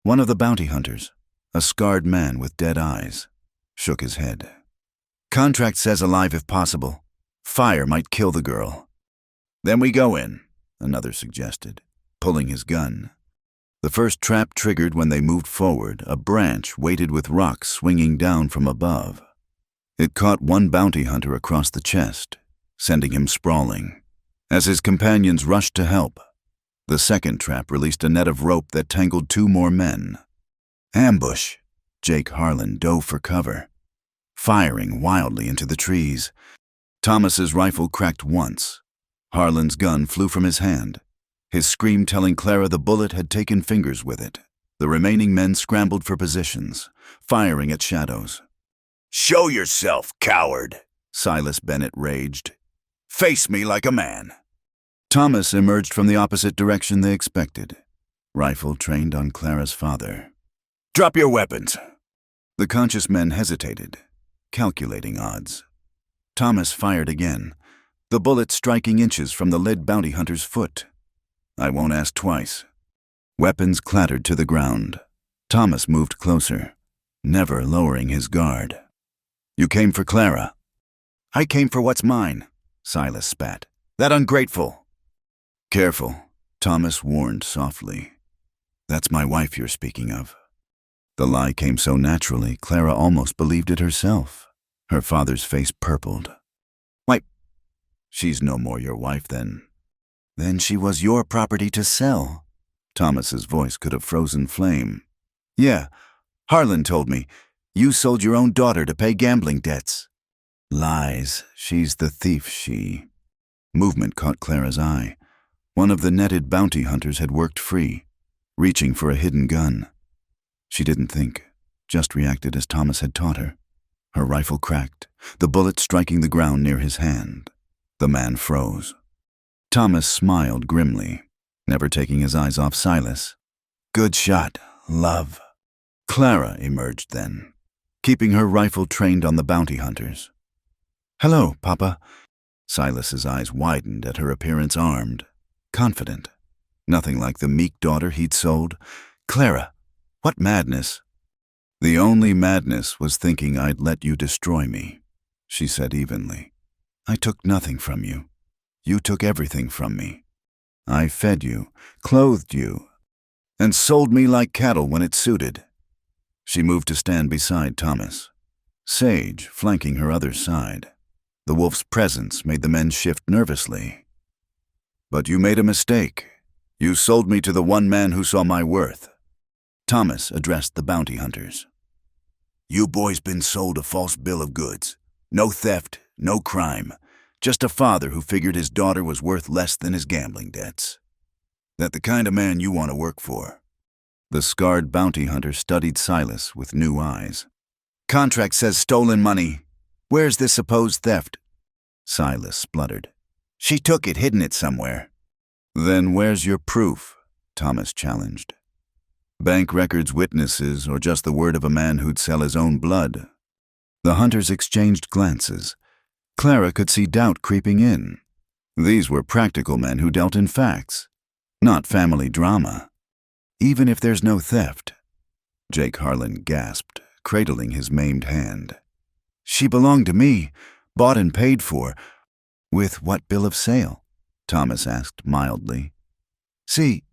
[SPEAKER 2] One of the bounty hunters, a scarred man with dead eyes, shook his head. Contract says alive if possible. Fire might kill the girl.
[SPEAKER 1] Then we go in,
[SPEAKER 2] another suggested, pulling his gun. The first trap triggered when they moved forward, a branch weighted with rocks swinging down from above. It caught one bounty hunter across the chest, sending him sprawling. As his companions rushed to help, the second trap released a net of rope that tangled two more men. Ambush! Jake Harlan dove for cover, firing wildly into the trees. Thomas's rifle cracked once. Harlan's gun flew from his hand, his scream telling Clara the bullet had taken fingers with it. The remaining men scrambled for positions, firing at shadows.
[SPEAKER 1] Show yourself, coward,
[SPEAKER 2] Silas Bennett raged.
[SPEAKER 1] Face me like a man.
[SPEAKER 2] Thomas emerged from the opposite direction they expected, rifle trained on Clara's father.
[SPEAKER 1] Drop your weapons.
[SPEAKER 2] The conscious men hesitated, calculating odds. Thomas fired again, the bullet striking inches from the lead bounty hunter's foot. I won't ask twice. Weapons clattered to the ground. Thomas moved closer, never lowering his guard. You came for Clara.
[SPEAKER 1] I came for what's mine, Silas spat. That ungrateful.
[SPEAKER 2] Careful, Thomas warned softly. That's my wife you're speaking of. The lie came so naturally, Clara almost believed it herself. Her father's face purpled.
[SPEAKER 1] Why,
[SPEAKER 2] she's no more your wife then. Then she was your property to sell. Thomas's voice could have frozen flame. Yeah, Harlan told me. You sold your own daughter to pay gambling debts. Lies. She's the thief, she. Movement caught Clara's eye. One of the netted bounty hunters had worked free, reaching for a hidden gun. She didn't think, just reacted as Thomas had taught her. Her rifle cracked, the bullet striking the ground near his hand. The man froze. Thomas smiled grimly, never taking his eyes off Silas. Good shot, love. Clara emerged then, keeping her rifle trained on the bounty hunters. Hello, Papa. Silas's eyes widened at her appearance armed, confident. Nothing like the meek daughter he'd sold. Clara, what madness? The only madness was thinking I'd let you destroy me, she said evenly. I took nothing from you. You took everything from me. I fed you, clothed you, and sold me like cattle when it suited. She moved to stand beside Thomas, Sage flanking her other side. The wolf's presence made the men shift nervously. But you made a mistake. You sold me to the one man who saw my worth. Thomas addressed the bounty hunters. You boys been sold a false bill of goods. No theft, no crime. Just a father who figured his daughter was worth less than his gambling debts. That the kind of man you want to work for. The scarred bounty hunter studied Silas with new eyes. Contract says stolen money. Where's this supposed theft? Silas spluttered. She took it, hidden it somewhere. Then where's your proof? Thomas challenged. Bank records, witnesses, or just the word of a man who'd sell his own blood? The hunters exchanged glances. Clara could see doubt creeping in. These were practical men who dealt in facts, not family drama. Even if there's no theft, Jake Harlan gasped, cradling his maimed hand. She belonged to me, bought and paid for. With what bill of sale? Thomas asked mildly. See,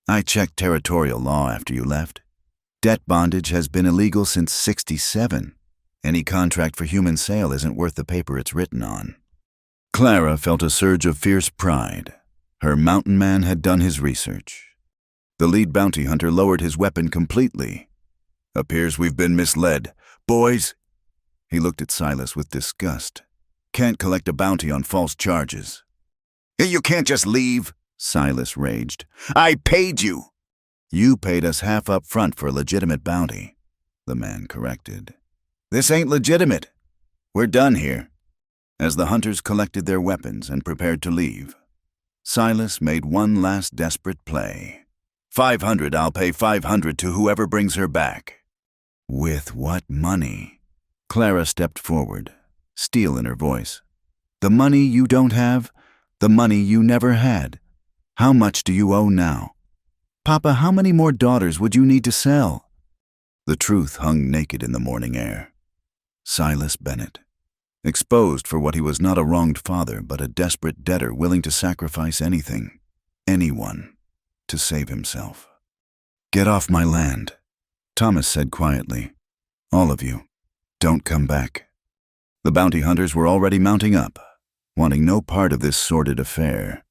[SPEAKER 2] I checked territorial law after you left. Debt bondage has been illegal since '67. Any contract for human sale isn't worth the paper it's written on. Clara felt a surge of fierce pride. Her mountain man had done his research. The lead bounty hunter lowered his weapon completely. Appears we've been misled. Boys, he looked at Silas with disgust. Can't collect a bounty on false charges. You can't just leave, Silas raged. I paid you. You paid us half up front for a legitimate bounty, the man corrected. This ain't legitimate. We're done here. As the hunters collected their weapons and prepared to leave, Silas made one last desperate play. 500, I'll pay 500 to whoever brings her back. With what money? Clara stepped forward, steel in her voice. The money you don't have, the money you never had. How much do you owe now? Papa, how many more daughters would you need to sell? The truth hung naked in the morning air. Silas Bennett, exposed for what he was not a wronged father, but a desperate debtor willing to sacrifice anything, anyone, to save himself. Get off my land, Thomas said quietly. All of you, don't come back. The bounty hunters were already mounting up, wanting no part of this sordid affair.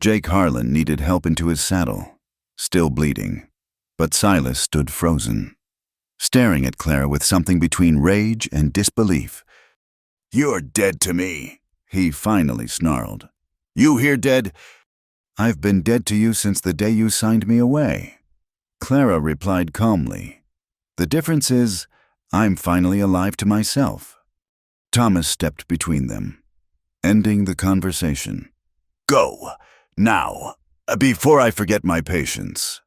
[SPEAKER 2] Jake Harlan needed help into his saddle, still bleeding, but Silas stood frozen, staring at Clara with something between rage and disbelief. You're dead to me, he finally snarled. You here dead? I've been dead to you since the day you signed me away, Clara replied calmly. The difference is, I'm finally alive to myself. Thomas stepped between them, ending the conversation. Go, now, before I forget my patience.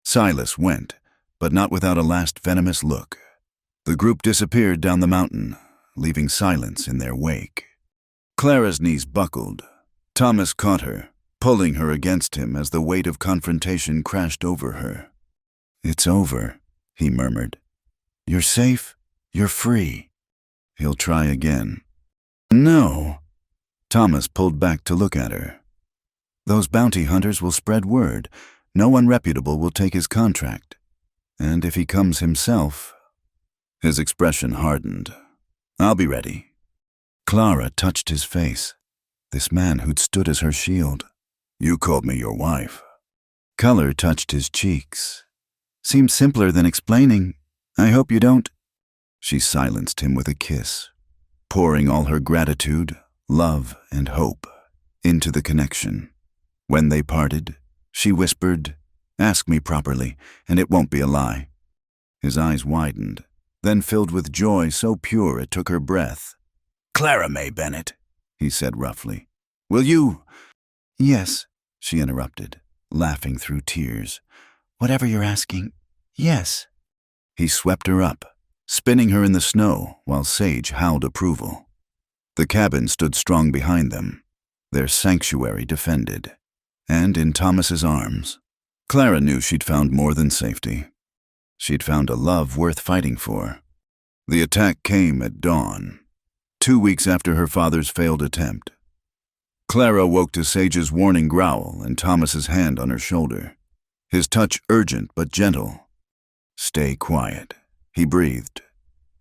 [SPEAKER 2] Silas went, but not without a last venomous look. The group disappeared down the mountain, leaving silence in their wake. Clara's knees buckled. Thomas caught her, pulling her against him as the weight of confrontation crashed over her. It's over, he murmured. You're safe, you're free. He'll try again. No. Thomas pulled back to look at her. Those bounty hunters will spread word. No one reputable will take his contract. And if he comes himself... His expression hardened. I'll be ready. Clara touched his face. This man who'd stood as her shield. You called me your wife. Color touched his cheeks. Seemed simpler than explaining. I hope you don't. She silenced him with a kiss, pouring all her gratitude, love, and hope into the connection. When they parted, she whispered, Ask me properly, and it won't be a lie. His eyes widened, then filled with joy so pure it took her breath. Clara May Bennett, he said roughly. Will you? Yes, she interrupted, laughing through tears. Whatever you're asking, yes. He swept her up, spinning her in the snow while Sage howled approval. The cabin stood strong behind them, their sanctuary defended. And in Thomas's arms, Clara knew she'd found more than safety. She'd found a love worth fighting for. The attack came at dawn, 2 weeks after her father's failed attempt. Clara woke to Sage's warning growl and Thomas's hand on her shoulder, his touch urgent but gentle. Stay quiet, he breathed.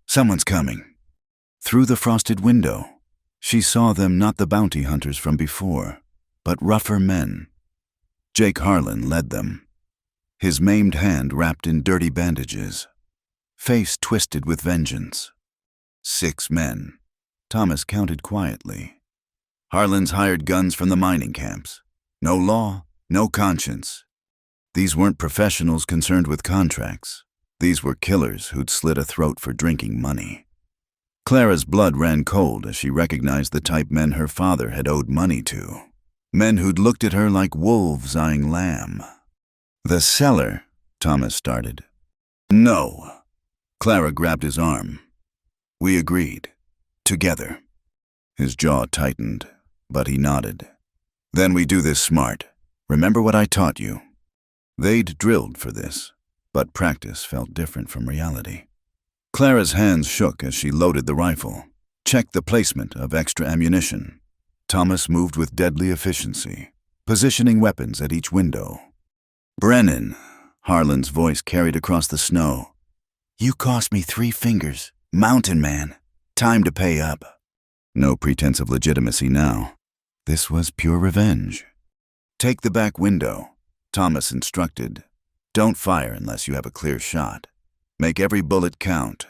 [SPEAKER 2] Someone's coming. Through the frosted window, she saw them, not the bounty hunters from before, but rougher men. Jake Harlan led them, his maimed hand wrapped in dirty bandages, face twisted with vengeance. 6 men, Thomas counted quietly. Harlan's hired guns from the mining camps. No law, no conscience. These weren't professionals concerned with contracts. These were killers who'd slit a throat for drinking money. Clara's blood ran cold as she recognized the type men her father had owed money to. Men who'd looked at her like wolves eyeing lamb. The cellar, Thomas started. No. Clara grabbed his arm. We agreed. Together. His jaw tightened, but he nodded. Then we do this smart. Remember what I taught you. They'd drilled for this, but practice felt different from reality. Clara's hands shook as she loaded the rifle, checked the placement of extra ammunition. Thomas moved with deadly efficiency, positioning weapons at each window. Brennan, Harlan's voice carried across the snow. You cost me 3 fingers, mountain man. Time to pay up. No pretense of legitimacy now. This was pure revenge. Take the back window, Thomas instructed. Don't fire unless you have a clear shot. Make every bullet count.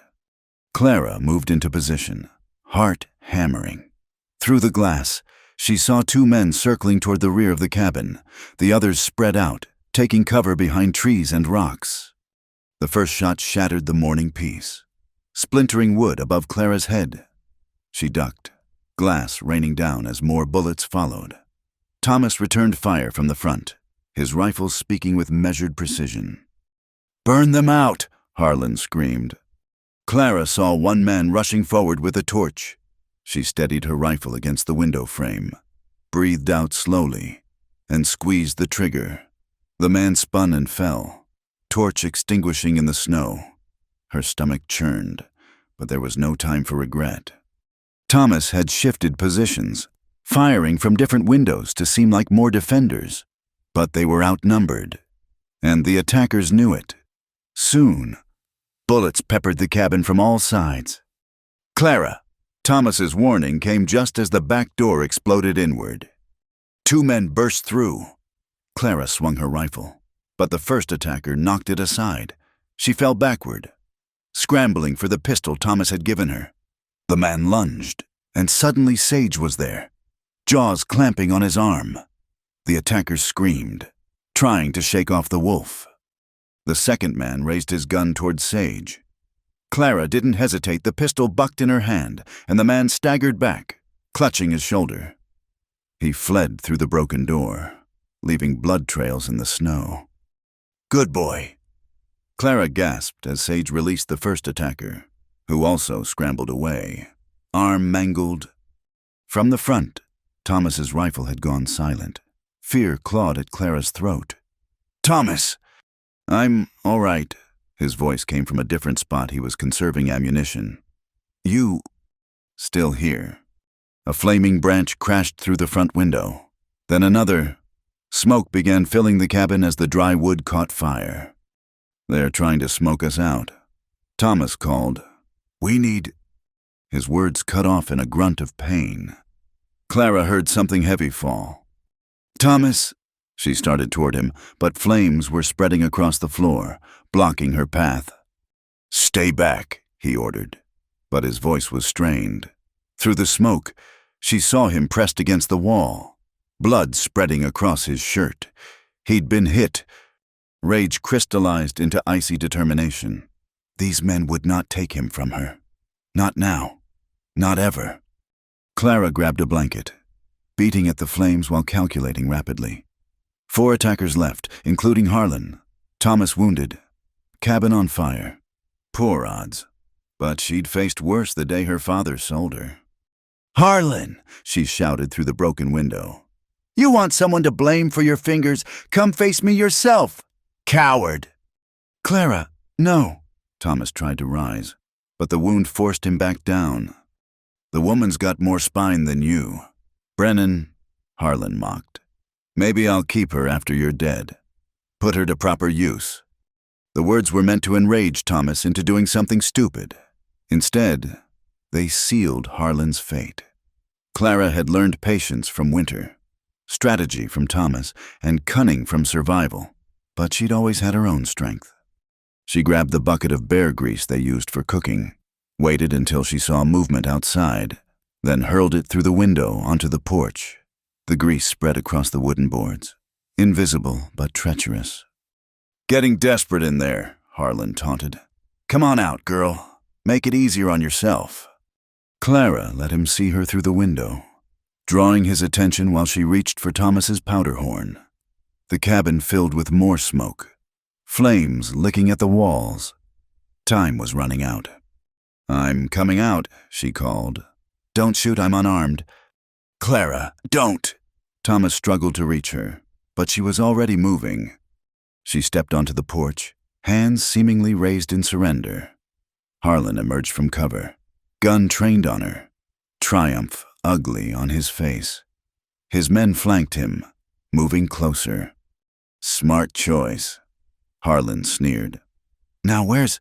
[SPEAKER 2] Clara moved into position, heart hammering. Through the glass, she saw 2 men circling toward the rear of the cabin, the others spread out, taking cover behind trees and rocks. The first shot shattered the morning peace, splintering wood above Clara's head. She ducked, glass raining down as more bullets followed. Thomas returned fire from the front, his rifle speaking with measured precision. Burn them out, Harlan screamed. Clara saw 1 man rushing forward with a torch. She steadied her rifle against the window frame, breathed out slowly,
[SPEAKER 1] and squeezed the trigger. The man spun and fell, torch extinguishing in the snow. Her stomach churned, but there was no time for regret. Thomas had shifted positions, firing from different windows to seem like more defenders, but they were outnumbered, and the attackers knew it. Soon, bullets peppered the cabin from all sides. Clara! Thomas's warning came just as the back door exploded inward. 2 men burst through. Clara swung her rifle, but the first attacker knocked it aside. She fell backward, scrambling for the pistol Thomas had given her. The man lunged, and suddenly Sage was there, jaws clamping on his arm. The attacker screamed, trying to shake off the wolf. The second man raised his gun toward Sage. Clara didn't hesitate. The pistol bucked in her hand, and the man staggered back, clutching his shoulder. He fled through the broken door, leaving blood trails in the snow. "Good boy." Clara gasped as Sage released the first attacker, who also scrambled away, arm mangled. From the front, Thomas's rifle had gone silent. Fear clawed at Clara's throat. "Thomas!" "I'm all right." His voice came from a different spot. He was conserving ammunition. "You still here?" A flaming branch crashed through the front window. Then another. Smoke began filling the cabin as the dry wood caught fire. "They're trying to smoke us out." Thomas called. "We need—" His words cut off in a grunt of pain. Clara heard something heavy fall. "Thomas!" She started toward him, but flames were spreading across the floor, blocking her path. "Stay back," he ordered, but his voice was strained. Through the smoke, she saw him pressed against the wall, blood spreading across his shirt. He'd been hit. Rage crystallized into icy determination. These men would not take him from her. Not now. Not ever. Clara grabbed a blanket, beating at the flames while calculating rapidly. 4 attackers left, including Harlan. Thomas wounded. Cabin on fire. Poor odds. But she'd faced worse the day her father sold her. "Harlan!" she shouted through the broken window. "You want someone to blame for your fingers? Come face me yourself! Coward!" "Clara, no!" Thomas tried to rise, but the wound forced him back down. "The woman's got more spine than you." "Brennan," Harlan mocked. "Maybe I'll keep her after you're dead. Put her to proper use." The words were meant to enrage Thomas into doing something stupid. Instead, they sealed Harlan's fate. Clara had learned patience from Winter, strategy from Thomas, and cunning from survival, but she'd always had her own strength. She grabbed the bucket of bear grease they used for cooking, waited until she saw movement outside, then hurled it through the window onto the porch. The grease spread across the wooden boards, invisible but treacherous. "Getting desperate in there," Harlan taunted. "Come on out, girl. Make it easier on yourself." Clara let him see her through the window, drawing his attention while she reached for Thomas's powder horn. The cabin filled with more smoke, flames licking at the walls. Time was running out. "I'm coming out," she called. "Don't shoot, I'm unarmed." "Clara, don't!" Thomas struggled to reach her, but she was already moving. She stepped onto the porch, hands seemingly raised in surrender. Harlan emerged from cover, gun trained on her, triumph ugly on his face. His men flanked him, moving closer. "Smart choice," Harlan sneered. "Now where's—"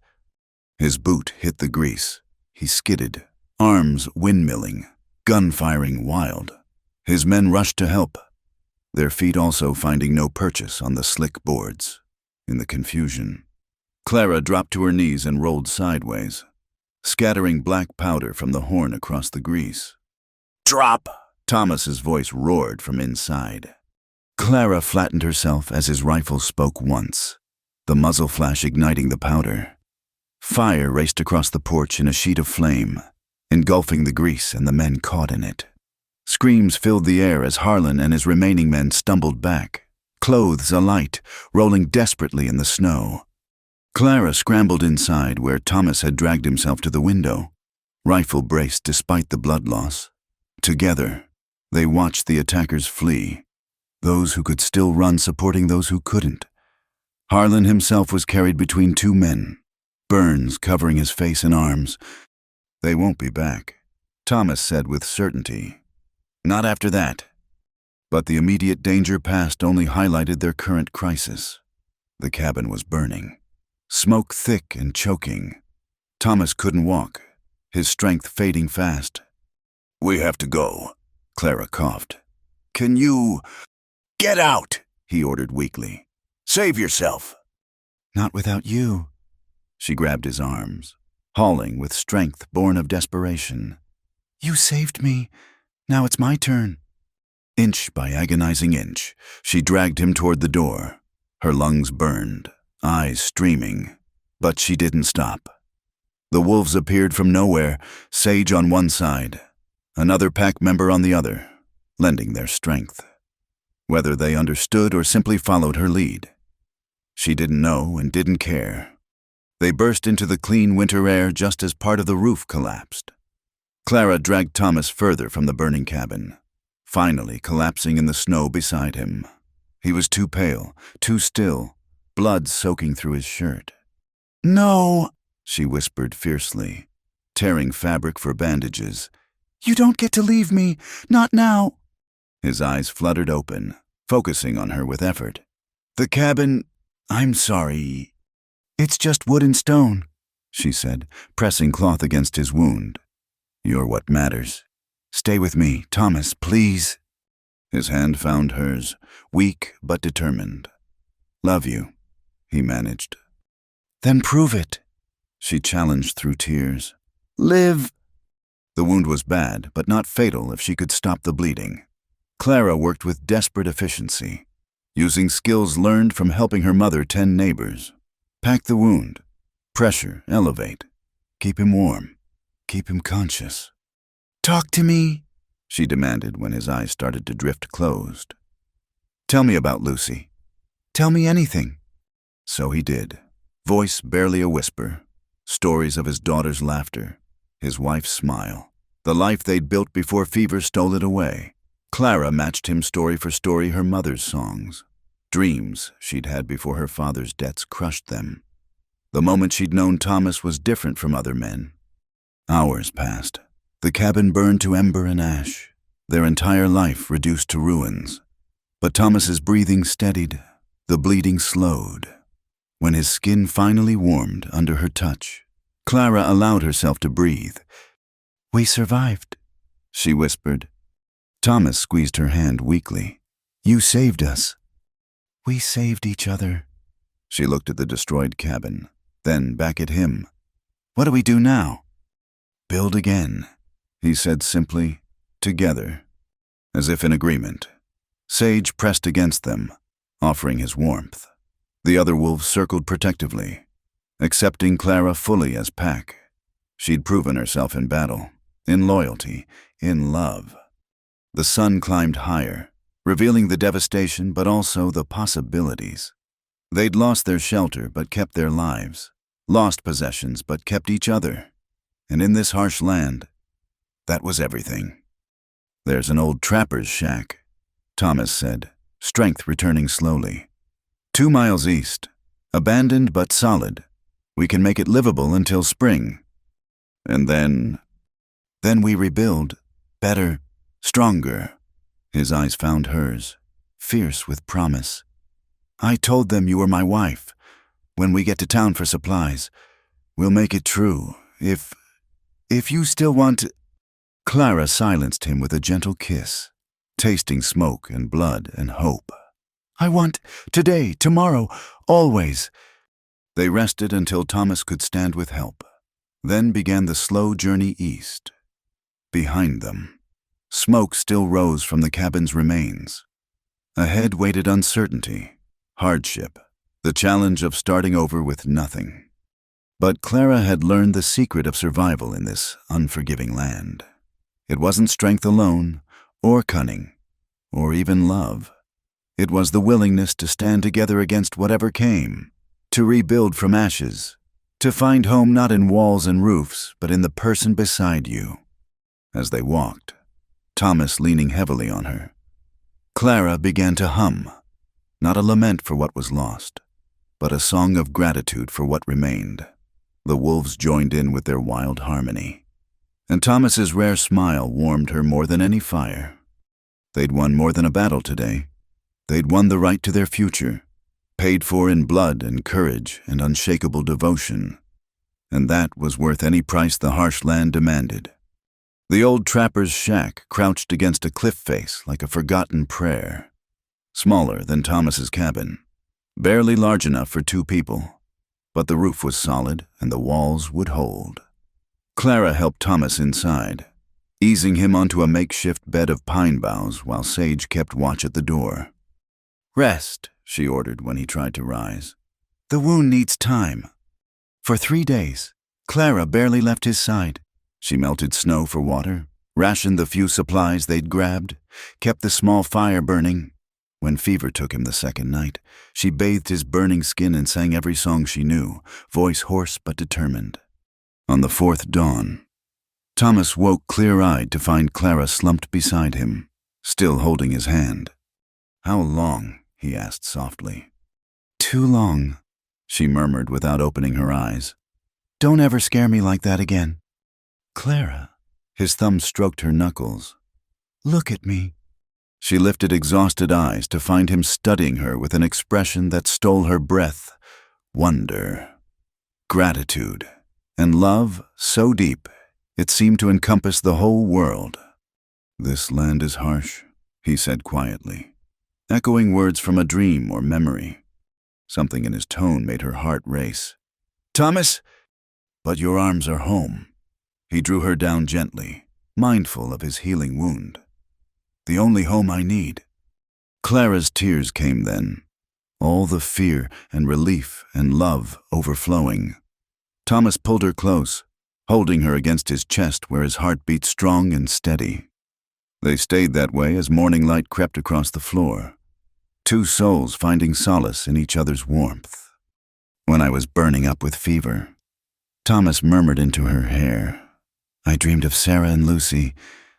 [SPEAKER 1] His boot hit the grease. He skidded, arms windmilling, gun firing wild. His men rushed to help, their feet also finding no purchase on the slick boards. In the confusion, Clara dropped to her knees and rolled sideways, scattering black powder from the horn across the grease. "Drop!" Thomas's voice roared from inside. Clara flattened herself as his rifle spoke once, the muzzle flash igniting the powder. Fire raced across the porch in a sheet of flame, engulfing the grease and the men caught in it. Screams filled the air as Harlan and his remaining men stumbled back, clothes alight, rolling desperately in the snow. Clara scrambled inside where Thomas had dragged himself to the window, rifle braced despite the blood loss. Together, they watched the attackers flee, those who could still run supporting those who couldn't. Harlan himself was carried between two men, burns covering his face and arms. "They won't be back," Thomas said with certainty. "Not after that." But the immediate danger past only highlighted their current crisis. The cabin was burning, smoke thick and choking. Thomas couldn't walk, his strength fading fast. "We have to go," Clara coughed. "Can you—" "Get out," he ordered weakly. "Save yourself." "Not without you." She grabbed his arms, hauling with strength born of desperation. "You saved me. Now it's my turn." Inch by agonizing inch, she dragged him toward the door. Her lungs burned, eyes streaming, but she didn't stop. The wolves appeared from nowhere, Sage on one side, another pack member on the other, lending their strength. Whether they understood or simply followed her lead, she didn't know and didn't care. They burst into the clean winter air just as part of the roof collapsed. Clara dragged Thomas further from the burning cabin, finally collapsing in the snow beside him. He was too pale, too still, blood soaking through his shirt. "No," she whispered fiercely, tearing fabric for bandages. "You don't get to leave me, not now." His eyes fluttered open, focusing on her with effort. "The cabin, I'm sorry. It's just wood and stone," she said, pressing cloth against his wound. "You're what matters. Stay with me, Thomas, please." His hand found hers, weak but determined. "Love you," he managed. "Then prove it," she challenged through tears. "Live." The wound was bad, but not fatal if she could stop the bleeding. Clara worked with desperate efficiency, using skills learned from helping her mother tend neighbors. Pack the wound, pressure, elevate, keep him warm, keep him conscious. "Talk to me," she demanded when his eyes started to drift closed. "Tell me about Lucy." "Tell me anything." So he did, voice barely a whisper, stories of his daughter's laughter, his wife's smile, the life they'd built before fever stole it away. Clara matched him story for story her mother's songs, dreams she'd had before her father's debts crushed them. The moment she'd known Thomas was different from other men. Hours passed. The cabin burned to ember and ash, their entire life reduced to ruins. But Thomas's breathing steadied, the bleeding slowed. When his skin finally warmed under her touch, Clara allowed herself to breathe. "We survived," she whispered. Thomas squeezed her hand weakly. "You saved us." "We saved each other." She looked at the destroyed cabin, then back at him. "What do we do now?" "Build again," he said simply, "together," as if in agreement. Sage pressed against them, offering his warmth. The other wolves circled protectively, accepting Clara fully as pack. She'd proven herself in battle, in loyalty, in love. The sun climbed higher, revealing the devastation but also the possibilities. They'd lost their shelter but kept their lives, lost possessions but kept each other. And in this harsh land, that was everything. "There's an old trapper's shack," Thomas said, strength returning slowly. 2 miles east, abandoned but solid. We can make it livable until spring. And then we rebuild, better, stronger. His eyes found hers, fierce with promise. "I told them you were my wife. When we get to town for supplies, we'll make it true. If you still want to—" Clara silenced him with a gentle kiss, tasting smoke and blood and hope. "I want today, tomorrow, always." They rested until Thomas could stand with help. Then began the slow journey east. Behind them, smoke still rose from the cabin's remains. Ahead waited uncertainty, hardship, the challenge of starting over with nothing. But Clara had learned the secret of survival in this unforgiving land. It wasn't strength alone, or cunning, or even love. It was the willingness to stand together against whatever came, to rebuild from ashes, to find home not in walls and roofs, but in the person beside you. As they walked, Thomas leaning heavily on her, Clara began to hum, not a lament for what was lost, but a song of gratitude for what remained. The wolves joined in with their wild harmony, and Thomas's rare smile warmed her more than any fire. They'd won more than a battle today. They'd won the right to their future, paid for in blood and courage and unshakable devotion, and that was worth any price the harsh land demanded. The old trapper's shack crouched against a cliff face like a forgotten prayer, smaller than Thomas's cabin, barely large enough for 2 people, but the roof was solid and the walls would hold. Clara helped Thomas inside, easing him onto a makeshift bed of pine boughs while Sage kept watch at the door. "Rest," she ordered when he tried to rise. "The wound needs time." For 3 days, Clara barely left his side. She melted snow for water, rationed the few supplies they'd grabbed, kept the small fire burning. When fever took him the second night, she bathed his burning skin and sang every song she knew, voice hoarse but determined. On the 4th dawn, Thomas woke clear-eyed to find Clara slumped beside him, still holding his hand. "How long?" he asked softly. "Too long," she murmured without opening her eyes. "Don't ever scare me like that again." "Clara," his thumb stroked her knuckles. "Look at me." She lifted exhausted eyes to find him studying her with an expression that stole her breath, wonder, gratitude, and love so deep it seemed to encompass the whole world. "This land is harsh," he said quietly, echoing words from a dream or memory. Something in his tone made her heart race. "Thomas, but your arms are home." He drew her down gently, mindful of his healing wound. "The only home I need." Clara's tears came then, all the fear and relief and love overflowing. Thomas pulled her close, holding her against his chest where his heart beat strong and steady. They stayed that way as morning light crept across the floor, 2 souls finding solace in each other's warmth. "When I was burning up with fever," Thomas murmured into her hair, "I dreamed of Sarah and Lucy.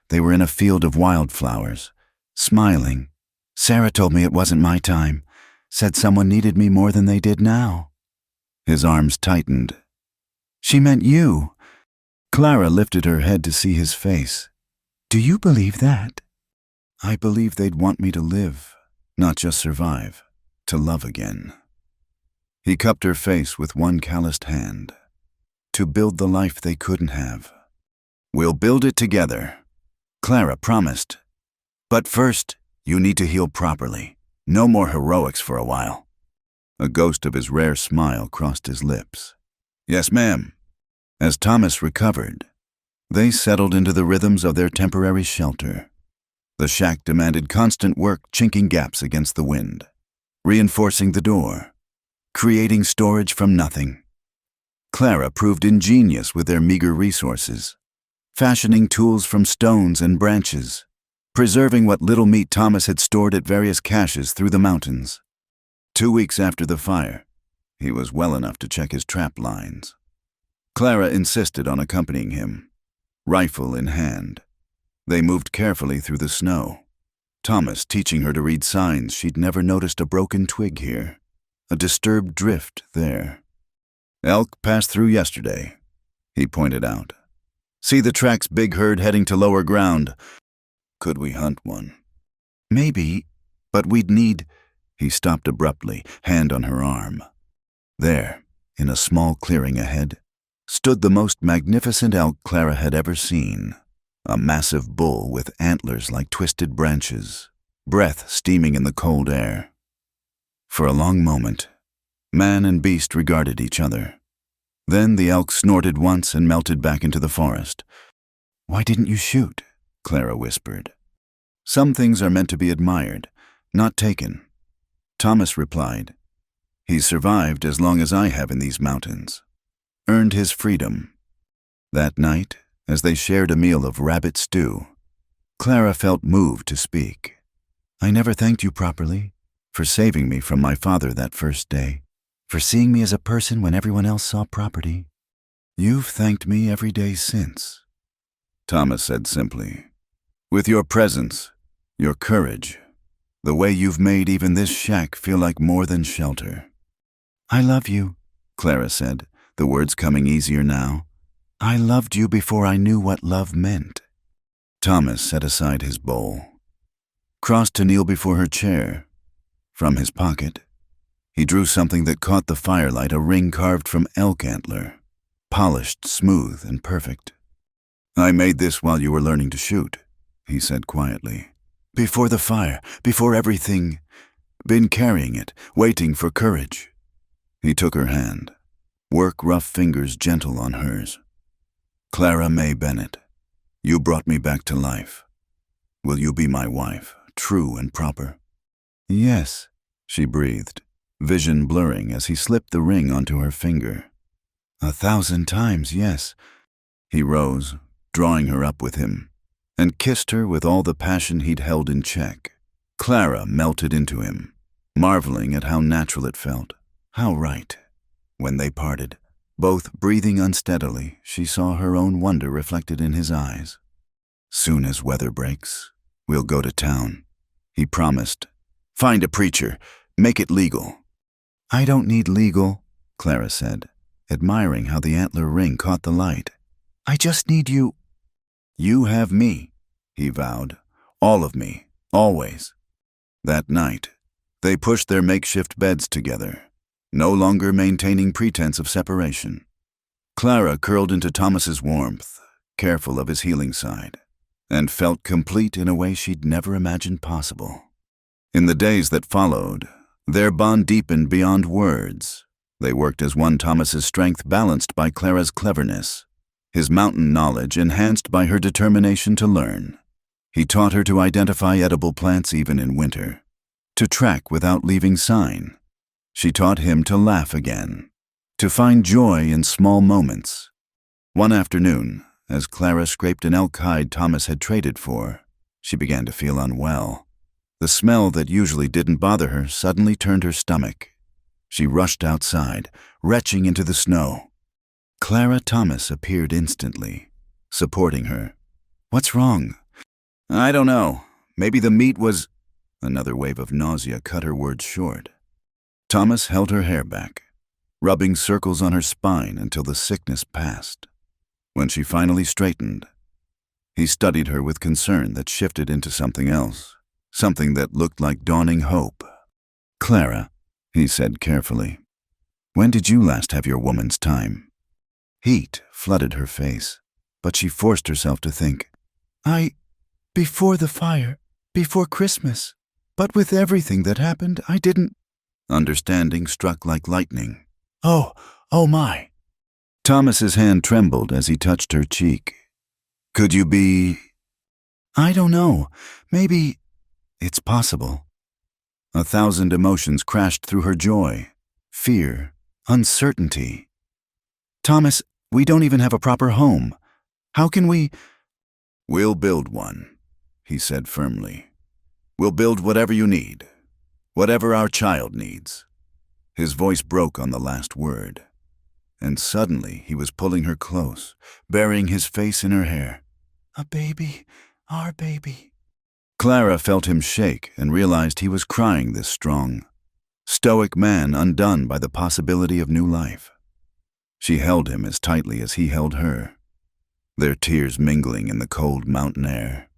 [SPEAKER 1] They were in a field of wildflowers, smiling. Sarah told me it wasn't my time, said someone needed me more than they did now." His arms tightened. "She meant you." Clara lifted her head to see his face. "Do you believe that?" "I believe they'd want me to live, not just survive, to love again." He cupped her face with one calloused hand. "To build the life they couldn't have. We'll build it together," Clara promised. "But first, you need to heal properly. No more heroics for a while." A ghost of his rare smile crossed his lips. "Yes, ma'am." As Thomas recovered, they settled into the rhythms of their temporary shelter. The shack demanded constant work, chinking gaps against the wind, reinforcing the door, creating storage from nothing. Clara proved ingenious with their meager resources, fashioning tools from stones and branches, preserving what little meat Thomas had stored at various caches through the mountains. 2 weeks after the fire, he was well enough to check his trap lines. Clara insisted on accompanying him, rifle in hand. They moved carefully through the snow, Thomas teaching her to read signs she'd never noticed: a broken twig here, a disturbed drift there. "Elk passed through yesterday," he pointed out. "See the track's big herd heading to lower ground. Could we hunt one?" "Maybe, but we'd need—" He stopped abruptly, hand on her arm. There, in a small clearing ahead, stood the most magnificent elk Clara had ever seen. A massive bull with antlers like twisted branches, breath steaming in the cold air. For a long moment, man and beast regarded each other. Then the elk snorted once and melted back into the forest. "Why didn't you shoot?" Clara whispered. "Some things are meant to be admired, not taken," Thomas replied. "He's survived as long as I have in these mountains. Earned his freedom." That night, as they shared a meal of rabbit stew, Clara felt moved to speak. "I never thanked you properly, for saving me from my father that first day, for seeing me as a person when everyone else saw property. You've thanked me every day since," Thomas said simply. "With your presence, your courage, The way you've made even this shack feel like more than shelter."
[SPEAKER 2] "I love you,"
[SPEAKER 1] Clara said, the words coming easier now.
[SPEAKER 2] "I loved you before I knew what love meant."
[SPEAKER 1] Thomas set aside his bowl, crossed to kneel before her chair. From his pocket, he drew something that caught the firelight, a ring carved from elk antler, polished, smooth, and perfect. "I made this while you were learning to shoot," he said quietly. "Before the fire, before everything. Been carrying it, waiting for courage." He took her hand, work rough fingers gentle on hers. "Clara May Bennett, you brought me back to life. Will you be my wife, true and proper?"
[SPEAKER 2] "Yes,"
[SPEAKER 1] she breathed, vision blurring as he slipped the ring onto her finger.
[SPEAKER 2] 1,000 times, yes."
[SPEAKER 1] He rose, drawing her up with him, and kissed her with all the passion he'd held in check. Clara melted into him, marveling at how natural it felt, how right. When they parted, both breathing unsteadily, she saw her own wonder reflected in his eyes. "Soon as weather breaks, we'll go to town," he promised. "Find a preacher, make it legal."
[SPEAKER 2] "I don't need legal,"
[SPEAKER 1] Clara said, admiring how the antler ring caught the light.
[SPEAKER 2] "I just need you."
[SPEAKER 1] "You have me," he vowed. "All of me, always." That night, they pushed their makeshift beds together, no longer maintaining pretense of separation. Clara curled into Thomas's warmth, careful of his healing side, and felt complete in a way she'd never imagined possible. In the days that followed, their bond deepened beyond words. They worked as one, Thomas's strength balanced by Clara's cleverness, his mountain knowledge enhanced by her determination to learn. He taught her to identify edible plants even in winter, to track without leaving sign. She taught him to laugh again, to find joy in small moments. One afternoon, as Clara scraped an elk hide Thomas had traded for, she began to feel unwell. The smell that usually didn't bother her suddenly turned her stomach. She rushed outside, retching into the snow. Clara Thomas appeared instantly, supporting her. "What's wrong?" "I don't know. Maybe the meat was—" Another wave of nausea cut her words short. Thomas held her hair back, rubbing circles on her spine until the sickness passed. When she finally straightened, he studied her with concern that shifted into something else, something that looked like dawning hope. "Clara," he said carefully, "when did you last have your woman's time?" Heat flooded her face, but she forced herself to think.
[SPEAKER 2] Before the fire, before Christmas. But with everything that happened, I didn't—"
[SPEAKER 1] Understanding struck like lightning.
[SPEAKER 2] Oh my."
[SPEAKER 1] Thomas's hand trembled as he touched her cheek. "Could you be—"
[SPEAKER 2] "I don't know. Maybe it's possible."
[SPEAKER 1] 1,000 emotions crashed through her joy, fear, uncertainty.
[SPEAKER 2] "Thomas, we don't even have a proper home. How can we—"
[SPEAKER 1] "We'll build one," he said firmly. "We'll build whatever you need, whatever our child needs." His voice broke on the last word, and suddenly he was pulling her close, burying his face in her hair.
[SPEAKER 2] "A baby, our baby."
[SPEAKER 1] Clara felt him shake and realized he was crying, this strong, stoic man undone by the possibility of new life. She held him as tightly as he held her, their tears mingling in the cold mountain air.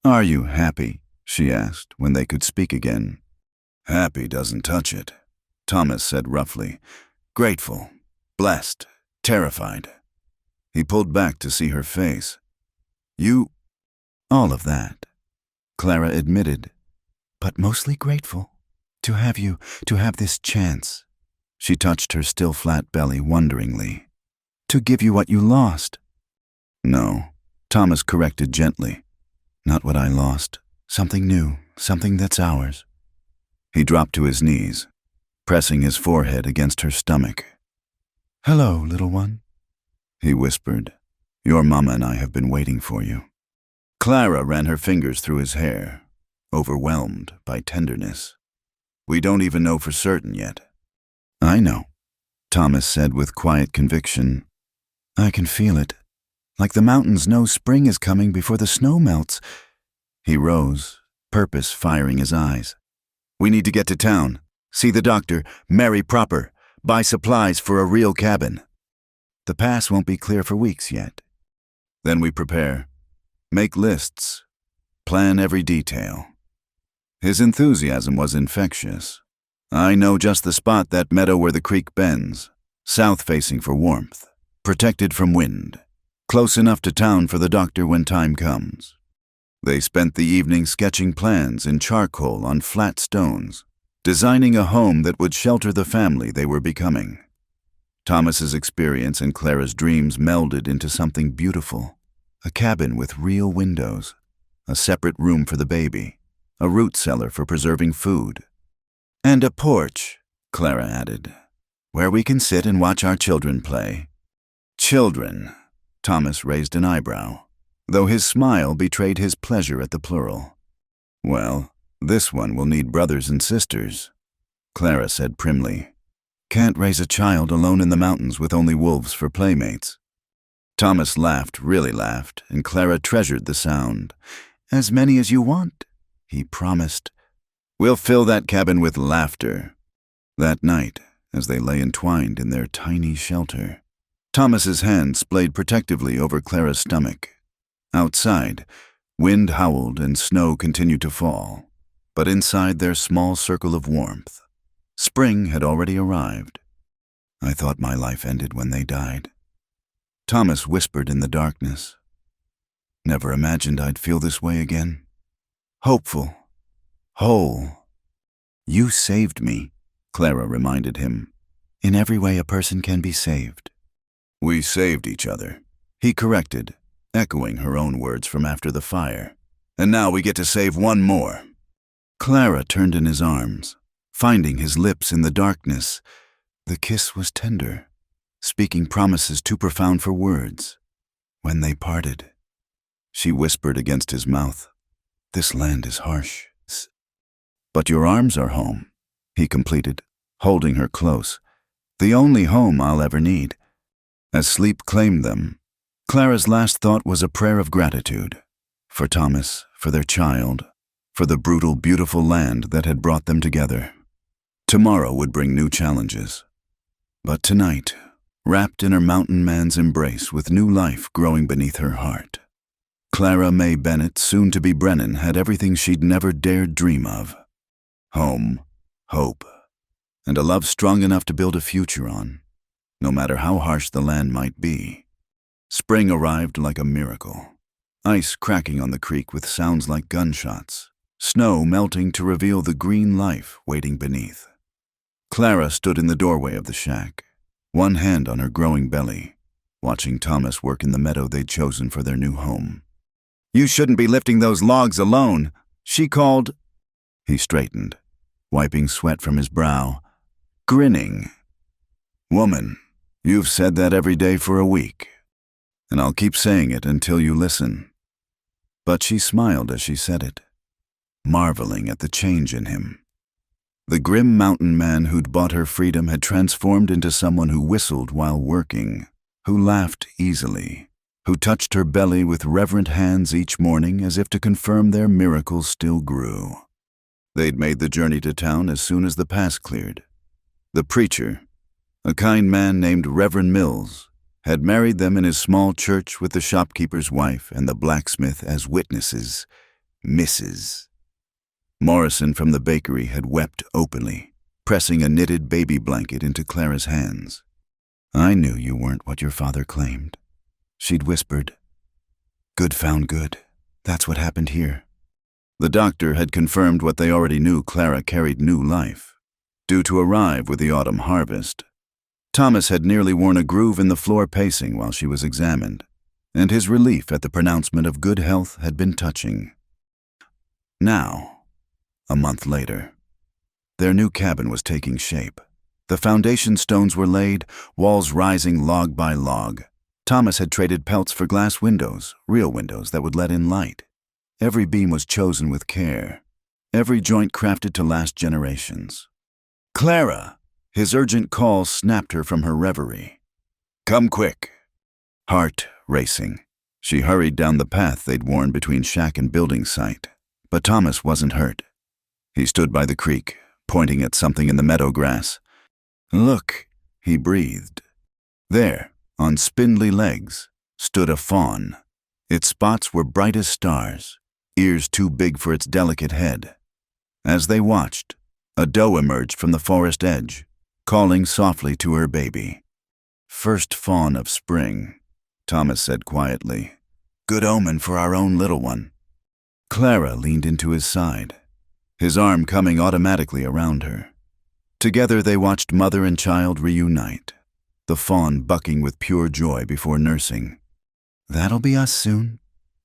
[SPEAKER 1] "Are you happy?" she asked when they could speak again. "Happy doesn't touch it," Thomas said roughly. "Grateful, blessed, terrified." He pulled back to see her face. "You—"
[SPEAKER 2] "All of that," Clara admitted, "but mostly grateful to have you, to have this chance."
[SPEAKER 1] She touched her still flat belly wonderingly.
[SPEAKER 2] "To give you what you lost."
[SPEAKER 1] "No," Thomas corrected gently.
[SPEAKER 2] "Not what I lost. Something new, something that's ours."
[SPEAKER 1] He dropped to his knees, pressing his forehead against her stomach.
[SPEAKER 2] "Hello, little one,"
[SPEAKER 1] he whispered. "Your mama and I have been waiting for you." Clara ran her fingers through his hair, overwhelmed by tenderness. "We don't even know for certain yet." "I know," Thomas said with quiet conviction.
[SPEAKER 2] "I can feel it. Like the mountains know spring is coming before the snow melts."
[SPEAKER 1] He rose,
[SPEAKER 2] purpose firing his eyes. We need to get to town, see the doctor, marry proper, buy supplies for a real cabin. The pass won't be clear for weeks yet. Then we prepare, make lists, plan every detail. His enthusiasm was infectious. I know just the spot, that meadow where the creek bends, south-facing for warmth, protected from wind, close enough to town for the doctor when time comes. They spent the evening sketching plans in charcoal on flat stones, designing a home that would shelter the family they were becoming. Thomas's experience and Clara's dreams melded into something beautiful. A cabin with real windows, a separate room for the baby, a root cellar for preserving food, and a porch, Clara added, where we can sit and watch our children play. Children, Thomas raised an eyebrow, though his smile betrayed his pleasure at the plural. Well, this one will need brothers and sisters, Clara said primly. Can't raise a child alone in the mountains with only wolves for playmates. Thomas laughed, really laughed, and Clara treasured the sound. As many as you want, he promised. We'll fill that cabin with laughter. That night, as they lay entwined in their tiny shelter, Thomas's hand splayed protectively over Clara's stomach. Outside, wind howled and snow continued to fall, but inside their small circle of warmth, spring had already arrived. I thought my life ended when they died. Thomas whispered in the darkness. Never imagined I'd feel this way again. Hopeful. Whole. You saved me, Clara reminded him. In every way a person can be saved. We saved each other, he corrected, echoing her own words from after the fire. And now we get to save one more. Clara turned in his arms, finding his lips in the darkness. The kiss was tender, speaking promises too profound for words. When they parted, she whispered against his mouth, This land is harsh. But your arms are home, he completed, holding her close. The only home I'll ever need. As sleep claimed them, Clara's last thought was a prayer of gratitude. For Thomas, for their child, for the brutal, beautiful land that had brought them together. Tomorrow would bring new challenges. But tonight, wrapped in her mountain man's embrace with new life growing beneath her heart, Clara May Bennett, soon to be Brennan, had everything she'd never dared dream of. Home, hope, and a love strong enough to build a future on, no matter how harsh the land might be. Spring arrived like a miracle. Ice cracking on the creek with sounds like gunshots, snow melting to reveal the green life waiting beneath. Clara stood in the doorway of the shack, one hand on her growing belly, watching Thomas work in the meadow they'd chosen for their new home. You shouldn't be lifting those logs alone, she called. He straightened, wiping sweat from his brow, grinning. Woman, you've said that every day for a week, and I'll keep saying it until you listen. But she smiled as she said it, marveling at the change in him. The grim mountain man who'd bought her freedom had transformed into someone who whistled while working, who laughed easily, who touched her belly with reverent hands each morning as if to confirm their miracles still grew. They'd made the journey to town as soon as the pass cleared. The preacher, a kind man named Reverend Mills, had married them in his small church with the shopkeeper's wife and the blacksmith as witnesses, Mrs. Morrison from the bakery had wept openly, pressing a knitted baby blanket into Clara's hands. I knew you weren't what your father claimed, she'd whispered. Good found good. That's what happened here. The doctor had confirmed what they already knew. Clara carried new life, due to arrive with the autumn harvest. Thomas had nearly worn a groove in the floor pacing while she was examined, and his relief at the pronouncement of good health had been touching. Now, a month later, their new cabin was taking shape. The foundation stones were laid, walls rising log by log. Thomas had traded pelts for glass windows, real windows that would let in light. Every beam was chosen with care, every joint crafted to last generations. Clara! His urgent call snapped her from her reverie. Come quick. Heart racing, she hurried down the path they'd worn between shack and building site,
[SPEAKER 1] but Thomas wasn't hurt. He stood by the creek, pointing at something in the meadow grass. "Look," he breathed. There, on spindly legs, stood a fawn. Its spots were bright as stars, ears too big for its delicate head. As they watched, a doe emerged from the forest edge, calling softly to her baby. "First fawn of spring," Thomas said quietly. "Good omen for our own little one." Clara leaned into his side, his arm coming automatically around her. Together they watched mother and child reunite, the fawn bucking with pure joy before nursing. "That'll be us soon,"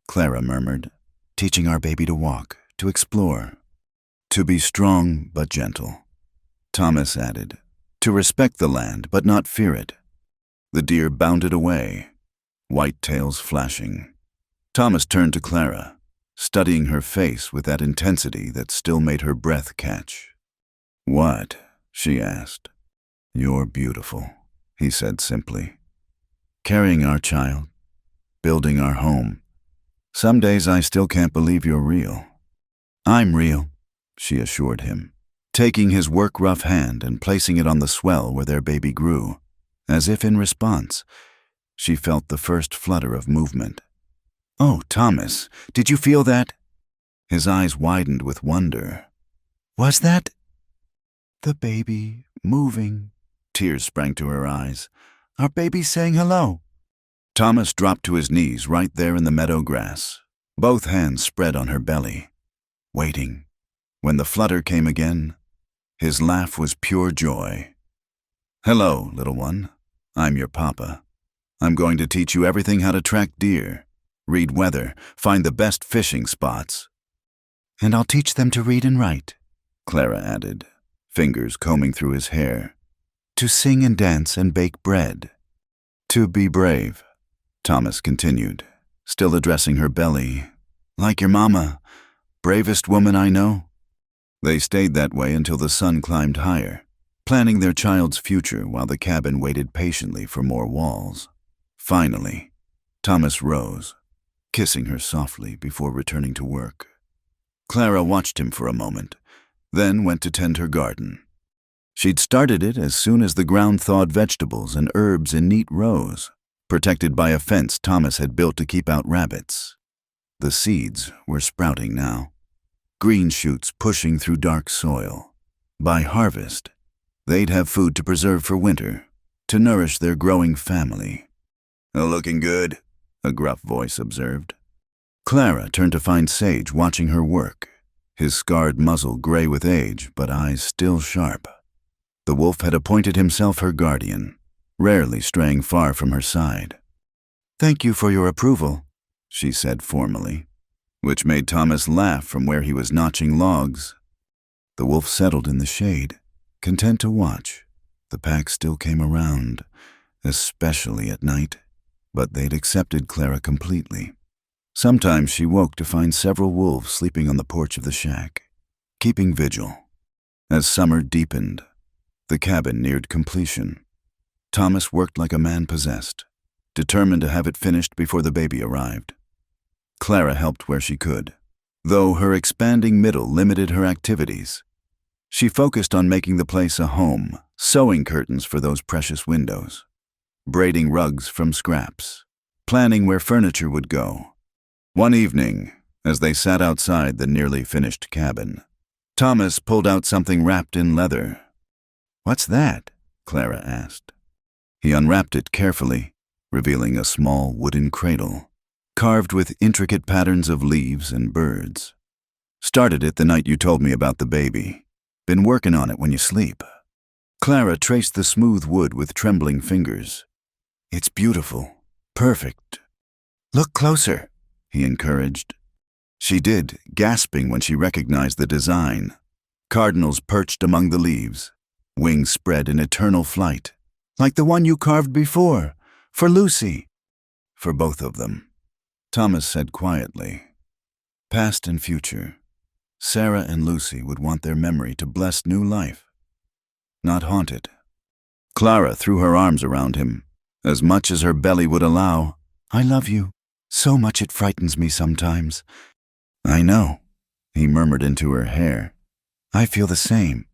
[SPEAKER 1] Clara murmured, teaching our baby to walk, to explore, to be strong but gentle. Thomas added, to respect the land but not fear it. The deer bounded away, white tails flashing. Thomas turned to Clara, studying her face with that intensity that still made her breath catch. "What?" she asked. "You're beautiful," he said simply. "Carrying our child, building our home. Some days I still can't believe you're real." "I'm real," she assured him, taking his work-rough hand and placing it on the swell where their baby grew. As if in response, she felt the first flutter of movement. "Oh, Thomas, did you feel that?" His eyes widened with wonder. "Was that—" "The baby, moving." Tears sprang to her eyes. "Our baby's saying hello." Thomas dropped to his knees right there in the meadow grass, both hands spread on her belly, waiting. When the flutter came again, his laugh was pure joy. "Hello, little one. I'm your papa. I'm going to teach you everything how to track deer, read weather, find the best fishing spots." "And I'll teach them to read and write," Clara added, fingers combing through his hair. "To sing and dance and bake bread. To be brave," Thomas continued, still addressing her belly. "Like your mama, bravest woman I know." They stayed that way until the sun climbed higher, planning their child's future while the cabin waited patiently for more walls. Finally, Thomas rose, kissing her softly before returning to work. Clara watched him for a moment, then went to tend her garden. She'd started it as soon as the ground thawed vegetables and herbs in neat rows, protected by a fence Thomas had built to keep out rabbits. The seeds were sprouting now, green shoots pushing through dark soil. By harvest, they'd have food to preserve for winter, to nourish their growing family. "Looking good," a gruff voice observed. Clara turned to find Sage watching her work, his scarred muzzle gray with age but eyes still sharp. The wolf had appointed himself her guardian, rarely straying far from her side. "Thank you for your approval," she said formally, which made Thomas laugh from where he was notching logs. The wolf settled in the shade, content to watch. The pack still came around, especially at night, but they'd accepted Clara completely. Sometimes she woke to find several wolves sleeping on the porch of the shack, keeping vigil. As summer deepened, the cabin neared completion. Thomas worked like a man possessed, determined to have it finished before the baby arrived. Clara helped where she could, though her expanding middle limited her activities. She focused on making the place a home, sewing curtains for those precious windows, braiding rugs from scraps, planning where furniture would go. One evening, as they sat outside the nearly finished cabin, Thomas pulled out something wrapped in leather. "What's that?" Clara asked. He unwrapped it carefully, revealing a small wooden cradle, carved with intricate patterns of leaves and birds. "Started it the night you told me about the baby. Been working on it when you sleep." Clara traced the smooth wood with trembling fingers. "It's beautiful. Perfect." "Look closer," he encouraged. She did, gasping when she recognized the design. Cardinals perched among the leaves, wings spread in eternal flight, like the one you carved before, for Lucy. For both of them, Thomas said quietly. Past and future, Sarah and Lucy would want their memory to bless new life, not haunt it. Clara threw her arms around him, as much as her belly would allow. "I love you. So much it frightens me sometimes." "I know,"
[SPEAKER 2] He murmured into her hair. I feel the same.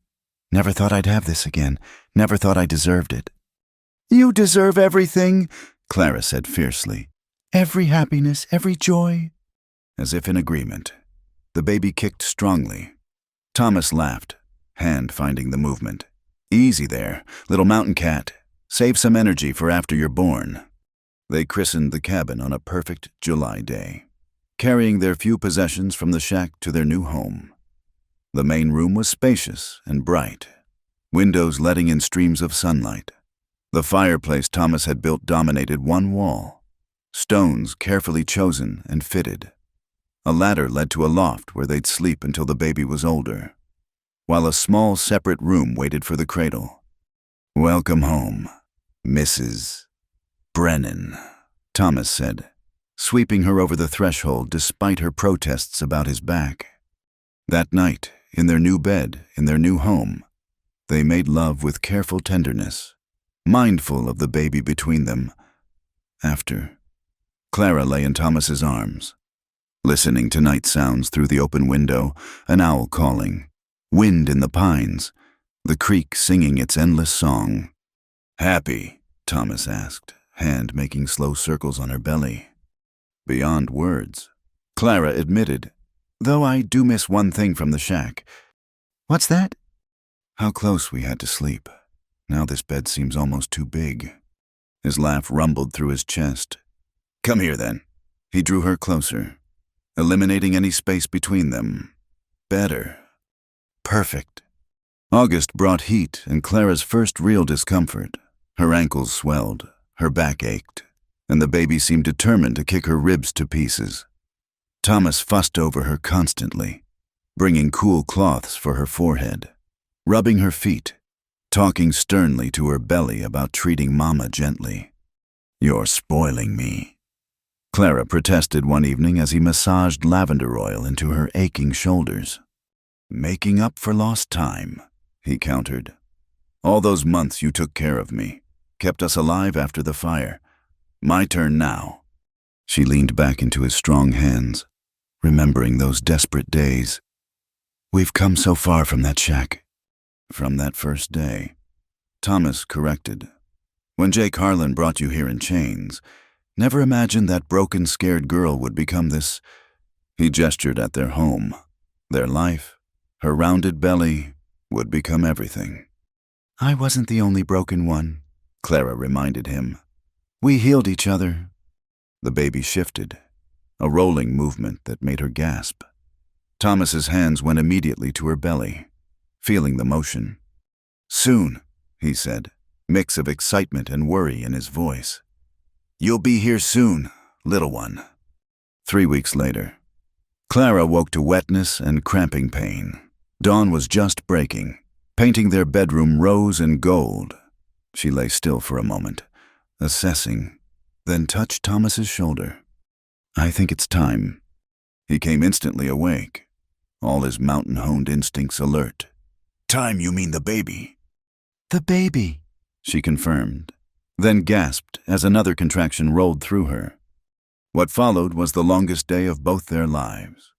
[SPEAKER 2] Never thought I'd have this again. Never thought I deserved it. You deserve everything, Clara said fiercely. Every happiness, every joy. As if in agreement, the baby kicked strongly. Thomas laughed, hand finding the movement. Easy there, little mountain cat. Save some energy for after you're born. They christened the cabin on a perfect July day, carrying their few possessions from the shack to their new home. The main room was spacious and bright, windows letting in streams of sunlight. The fireplace Thomas had built dominated one wall, stones carefully chosen and fitted. A ladder led to a loft where they'd sleep until the baby was older, while a small separate room waited for the cradle. Welcome home, Mrs. Brennan, Thomas said, sweeping her over the threshold despite her protests about his back. That night, in their new bed, in their new home, they made love with careful tenderness, mindful of the baby between them. After, Clara lay in Thomas's arms, listening to night sounds through the open window, an owl calling, wind in the pines, the creek singing its endless song. Happy? Thomas asked, hand making slow circles on her belly. Beyond words, Clara admitted, though I do miss one thing from the shack. What's that? How close we had to sleep. Now this bed seems almost too big. His laugh rumbled through his chest. Come here, then. He drew her closer, eliminating any space between them. Better. Perfect. August brought heat and Clara's first real discomfort. Her ankles swelled, her back ached, and the baby seemed determined to kick her ribs to pieces. Thomas fussed over her constantly, bringing cool cloths for her forehead, rubbing her feet, talking sternly to her belly about treating Mama gently. You're spoiling me, Clara protested one evening as he massaged lavender oil into her aching shoulders. Making up for lost time, he countered. All those months you took care of me, kept us alive after the fire. My turn now. She leaned back into his strong hands, remembering those desperate days. We've come so far from that shack. From that first day. Thomas corrected. When Jake Harlan brought you here in chains, never imagined that broken, scared girl would become this. He gestured at their home. Their life, her rounded belly, would become everything. I wasn't the only broken one, Clara reminded him. We healed each other. The baby shifted, a rolling movement that made her gasp. Thomas's hands went immediately to her belly, feeling the motion. Soon, he said, mix of excitement and worry in his voice. You'll be here soon, little one. 3 weeks later, Clara woke to wetness and cramping pain. Dawn was just breaking, painting their bedroom rose and gold. She lay still for a moment, assessing, then touched Thomas's shoulder. I think it's time. He came instantly awake, all his mountain-honed instincts alert. Time, you mean the baby? The baby, she confirmed, then gasped as another contraction rolled through her. What followed was the longest day of both their lives.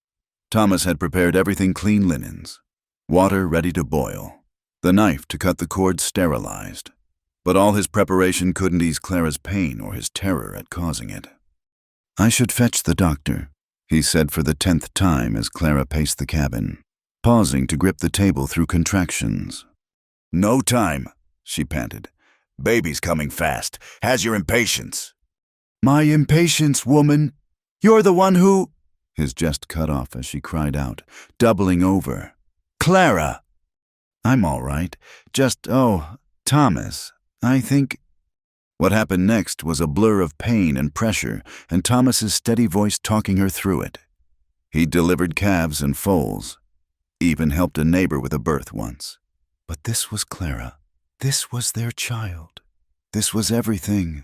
[SPEAKER 2] Thomas had prepared everything clean linens, water ready to boil, the knife to cut the cord sterilized. But all his preparation couldn't ease Clara's pain or his terror at causing it. I should fetch the doctor, he said for the 10th time as Clara paced the cabin, pausing to grip the table through contractions. No time, she panted. Baby's coming fast. Has your impatience. My impatience, woman. You're the one who... His jest cut off as she cried out, doubling over. Clara! I'm all right. Thomas, I think... What happened next was a blur of pain and pressure, and Thomas's steady voice talking her through it. He'd delivered calves and foals, even helped a neighbor with a birth once. But this was Clara. This was their child. This was everything.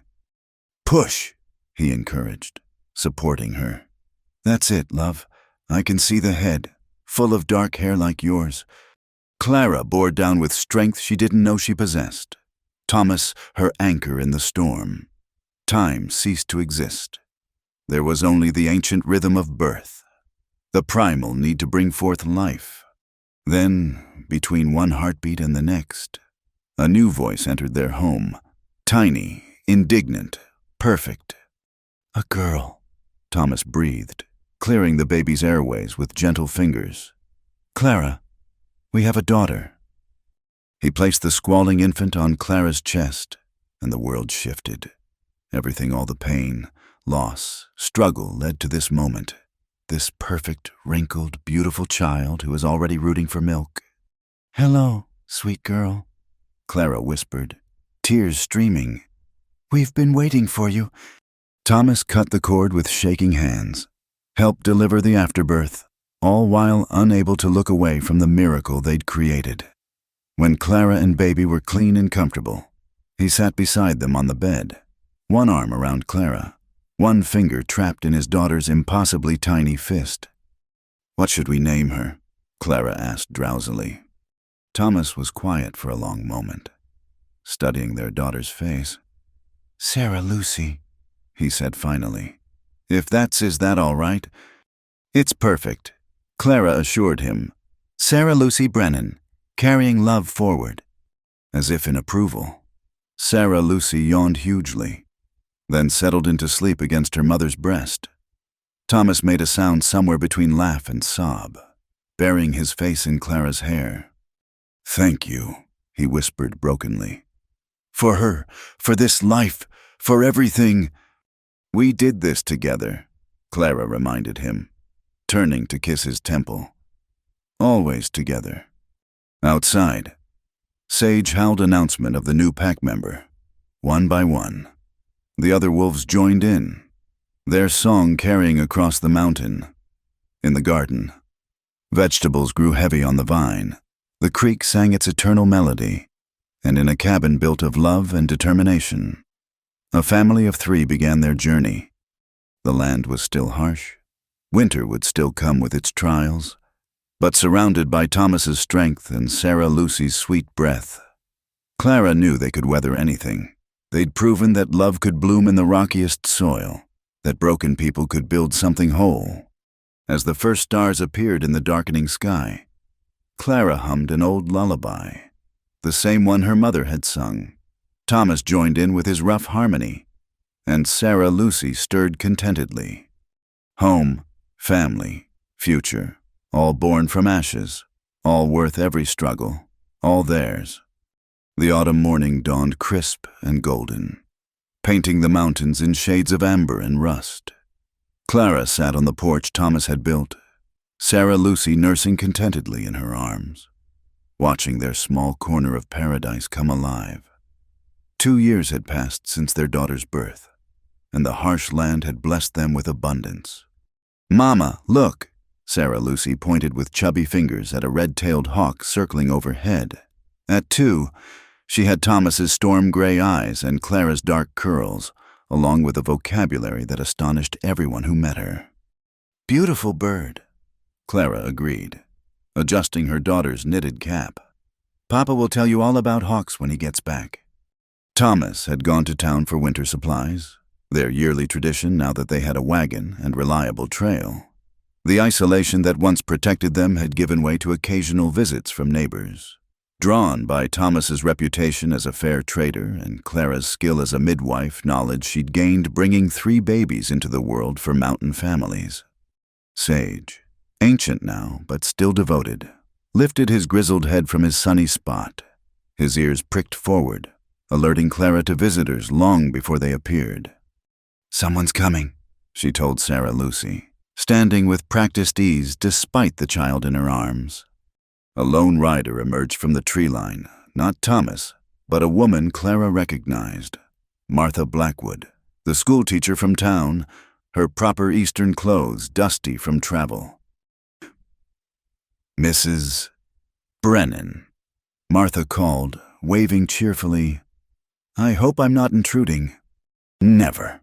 [SPEAKER 2] Push, he encouraged, supporting her. That's it, love. I can see the head, full of dark hair like yours. Clara bore down with strength she didn't know she possessed. Thomas, her anchor in the storm. Time ceased to exist. There was only the ancient rhythm of birth,
[SPEAKER 1] the primal need to bring forth life. Then, between one heartbeat and the next, a new voice entered their home, tiny, indignant, perfect.
[SPEAKER 2] A girl,
[SPEAKER 1] Thomas breathed, clearing the baby's airways with gentle fingers.
[SPEAKER 2] Clara, we have a daughter.
[SPEAKER 1] He placed the squalling infant on Clara's chest, and the world shifted. Everything, all the pain, loss, struggle led to this moment. This perfect, wrinkled, beautiful child who was already rooting for milk.
[SPEAKER 2] Hello, sweet girl,
[SPEAKER 1] Clara whispered, tears streaming.
[SPEAKER 2] We've been waiting for you.
[SPEAKER 1] Thomas cut the cord with shaking hands, helped deliver the afterbirth, all while unable to look away from the miracle they'd created. When Clara and baby were clean and comfortable, he sat beside them on the bed, one arm around Clara, one finger trapped in his daughter's impossibly tiny fist. What should we name her? Clara asked drowsily. Thomas was quiet for a long moment, studying their daughter's face.
[SPEAKER 2] Sarah Lucy,
[SPEAKER 1] he said finally. Is that all right? It's perfect, Clara assured him. Sarah Lucy Brennan, carrying love forward. As if in approval, Sarah Lucy yawned hugely, then settled into sleep against her mother's breast. Thomas made a sound somewhere between laugh and sob, burying his face in Clara's hair. Thank you, he whispered brokenly. For her, for this life, for everything. We did this together, Clara reminded him, turning to kiss his temple. Always together. Outside, Sage howled announcement of the new pack member. One by one, the other wolves joined in, their song carrying across the mountain. In the garden, vegetables grew heavy on the vine. The creek sang its eternal melody, and in a cabin built of love and determination, a family of 3 began their journey. The land was still harsh. Winter would still come with its trials, but surrounded by Thomas's strength and Sarah Lucy's sweet breath, Clara knew they could weather anything. They'd proven that love could bloom in the rockiest soil, that broken people could build something whole. As the first stars appeared in the darkening sky, Clara hummed an old lullaby, the same one her mother had sung. Thomas joined in with his rough harmony, and Sarah Lucy stirred contentedly. Home, family, future, all born from ashes, all worth every struggle, all theirs. The autumn morning dawned crisp and golden, painting the mountains in shades of amber and rust. Clara sat on the porch Thomas had built, Sarah Lucy nursing contentedly in her arms, watching their small corner of paradise come alive. 2 years had passed since their daughter's birth, and the harsh land had blessed them with abundance. Mama, look! Sarah Lucy pointed with chubby fingers at a red-tailed hawk circling overhead. At 2, she had Thomas's storm-gray eyes and Clara's dark curls, along with a vocabulary that astonished everyone who met her. Beautiful bird, Clara agreed, adjusting her daughter's knitted cap. Papa will tell you all about hawks when he gets back. Thomas had gone to town for winter supplies, their yearly tradition now that they had a wagon and reliable trail. The isolation that once protected them had given way to occasional visits from neighbors. Drawn by Thomas's reputation as a fair trader and Clara's skill as a midwife, knowledge she'd gained bringing 3 babies into the world for mountain families. Sage, ancient now but still devoted, lifted his grizzled head from his sunny spot. His ears pricked forward, alerting Clara to visitors long before they appeared. Someone's coming, she told Sarah Lucy, standing with practiced ease despite the child in her arms. A lone rider emerged from the tree line, not Thomas, but a woman Clara recognized, Martha Blackwood, the schoolteacher from town, her proper Eastern clothes dusty from travel. Mrs. Brennan, Martha called, waving cheerfully. I hope I'm not intruding. Never,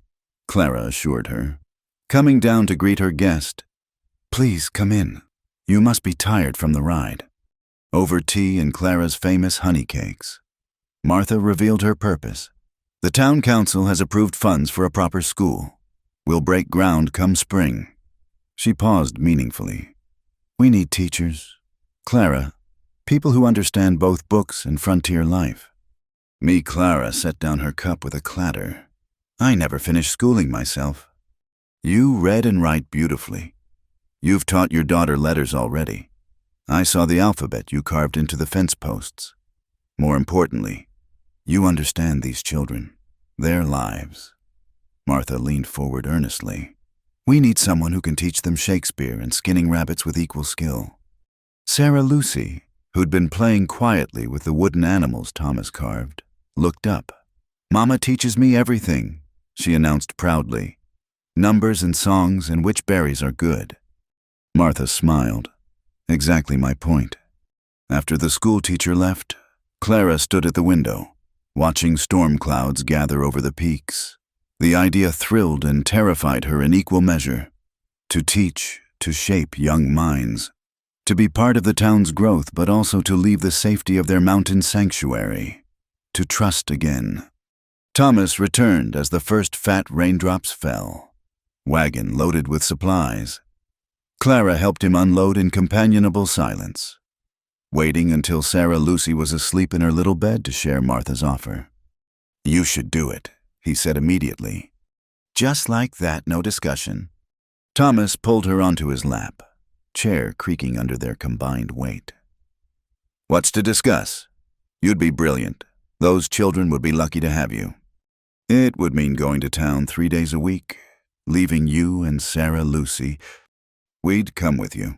[SPEAKER 1] Clara assured her, coming down to greet her guest. Please come in. You must be tired from the ride. Over tea and Clara's famous honey cakes, Martha revealed her purpose. The town council has approved funds for a proper school. We'll break ground come spring. She paused meaningfully. We need teachers. Clara, people who understand both books and frontier life. Clara set down her cup with a clatter. I never finished schooling myself. You read and write beautifully. You've taught your daughter letters already. I saw the alphabet you carved into the fence posts. More importantly, you understand these children, their lives. Martha leaned forward earnestly. We need someone who can teach them Shakespeare and skinning rabbits with equal skill. Sarah Lucy, who'd been playing quietly with the wooden animals Thomas carved, looked up. Mama teaches me everything, she announced proudly. Numbers and songs and which berries are good. Martha smiled. Exactly my point. After the school teacher left, Clara stood at the window, watching storm clouds gather over the peaks. The idea thrilled and terrified her in equal measure. To teach, to shape young minds. To be part of the town's growth, but also to leave the safety of their mountain sanctuary. To trust again. Thomas returned as the first fat raindrops fell. Wagon loaded with supplies. Clara helped him unload in companionable silence, waiting until Sarah Lucy was asleep in her little bed to share Martha's offer. You should do it, he said immediately. Just like that, no discussion. Thomas pulled her onto his lap, chair creaking under their combined weight. What's to discuss? You'd be brilliant. Those children would be lucky to have you. It would mean going to town 3 days a week, leaving you and Sarah Lucy. We'd come with you,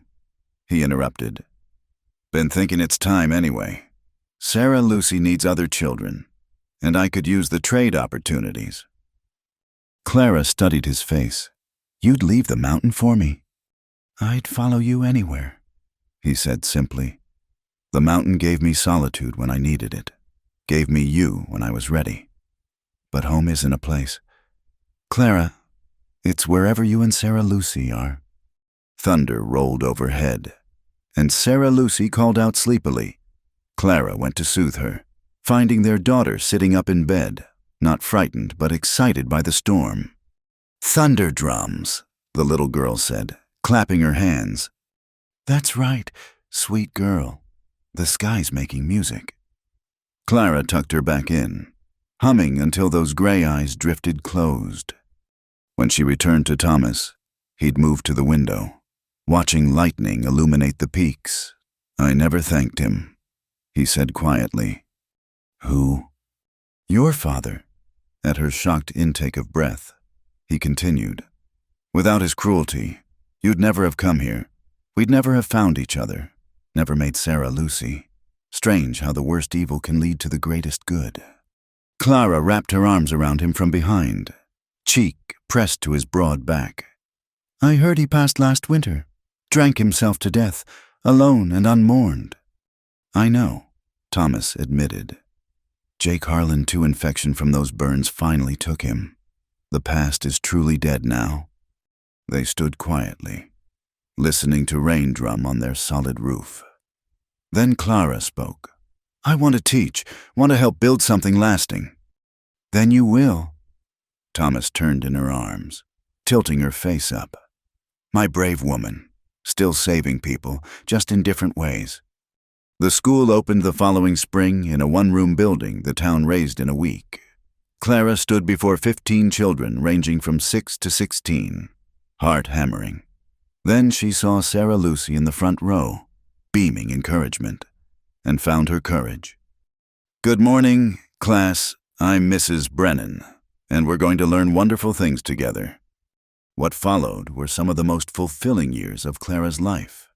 [SPEAKER 1] he interrupted. Been thinking it's time anyway. Sarah Lucy needs other children, and I could use the trade opportunities. Clara studied his face. You'd leave the mountain for me? I'd follow you anywhere, he said simply. The mountain gave me solitude when I needed it, gave me you when I was ready. But home isn't a place. Clara, it's wherever you and Sarah Lucy are. Thunder rolled overhead, and Sarah Lucy called out sleepily. Clara went to soothe her, finding their daughter sitting up in bed, not frightened but excited by the storm. Thunder drums, the little girl said, clapping her hands. That's right, sweet girl. The sky's making music. Clara tucked her back in, humming until those gray eyes drifted closed. When she returned to Thomas, he'd moved to the window, watching lightning illuminate the peaks. I never thanked him, he said quietly. Who? Your father. At her shocked intake of breath, he continued. Without his cruelty, you'd never have come here. We'd never have found each other, never made Sarah Lucy. Strange how the worst evil can lead to the greatest good. Clara wrapped her arms around him from behind, cheek pressed to his broad back. I heard he passed last winter, drank himself to death, alone and unmourned. I know, Thomas admitted. Jake Harlan 2 infection from those burns finally took him. The past is truly dead now. They stood quietly, listening to rain drum on their solid roof. Then Clara spoke. I want to teach, want to help build something lasting. Then you will. Thomas turned in her arms, tilting her face up. My brave woman, still saving people, just in different ways. The school opened the following spring in a one-room building the town raised in a week. Clara stood before 15 children ranging from 6 to 16, heart hammering. Then she saw Sarah Lucy in the front row, beaming encouragement, and found her courage. Good morning, class. I'm Mrs. Brennan, and we're going to learn wonderful things together. What followed were some of the most fulfilling years of Clara's life.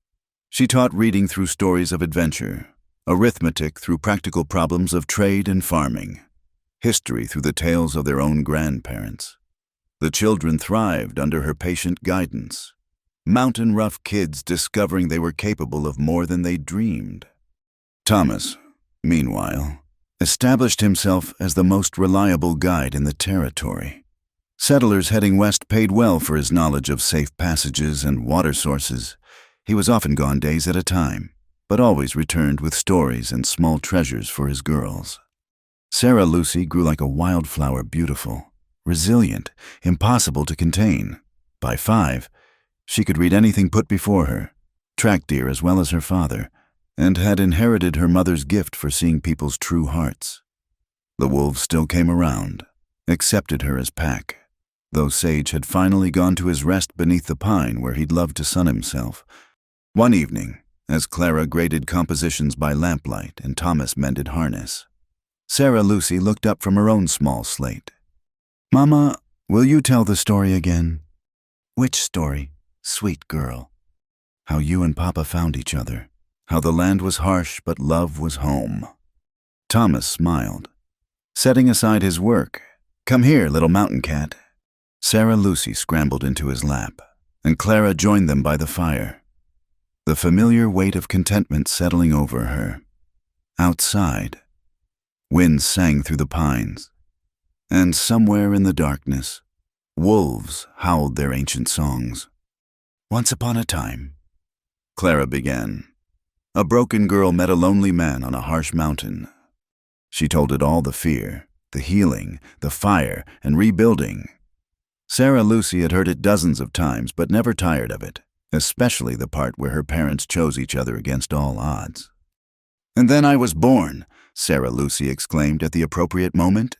[SPEAKER 1] She taught reading through stories of adventure, arithmetic through practical problems of trade and farming, history through the tales of their own grandparents. The children thrived under her patient guidance, mountain rough kids discovering they were capable of more than they dreamed. Thomas, meanwhile, established himself as the most reliable guide in the territory. Settlers heading west paid well for his knowledge of safe passages and water sources. He was often gone days at a time, but always returned with stories and small treasures for his girls. Sarah Lucy grew like a wildflower, beautiful, resilient, impossible to contain. By 5, She could read anything put before her, track deer as well as her father, and had inherited her mother's gift for seeing people's true hearts. The wolves still came around, accepted her as pack, though Sage had finally gone to his rest beneath the pine where he'd loved to sun himself. One evening, as Clara graded compositions by lamplight and Thomas mended harness, Sarah Lucy looked up from her own small slate. "Mama, will you tell the story again?" "Which story, sweet girl?" "How you and Papa found each other. How the land was harsh, but love was home." Thomas smiled, setting aside his work. "Come here, little mountain cat." Sarah Lucy scrambled into his lap, and Clara joined them by the fire, the familiar weight of contentment settling over her. Outside, wind sang through the pines, and somewhere in the darkness, wolves howled their ancient songs. "Once upon a time," Clara began, "a broken girl met a lonely man on a harsh mountain." She told it all, the fear, the healing, the fire, and rebuilding. Sarah Lucy had heard it dozens of times, but never tired of it, especially the part where her parents chose each other against all odds. "And then I was born," Sarah Lucy exclaimed at the appropriate moment.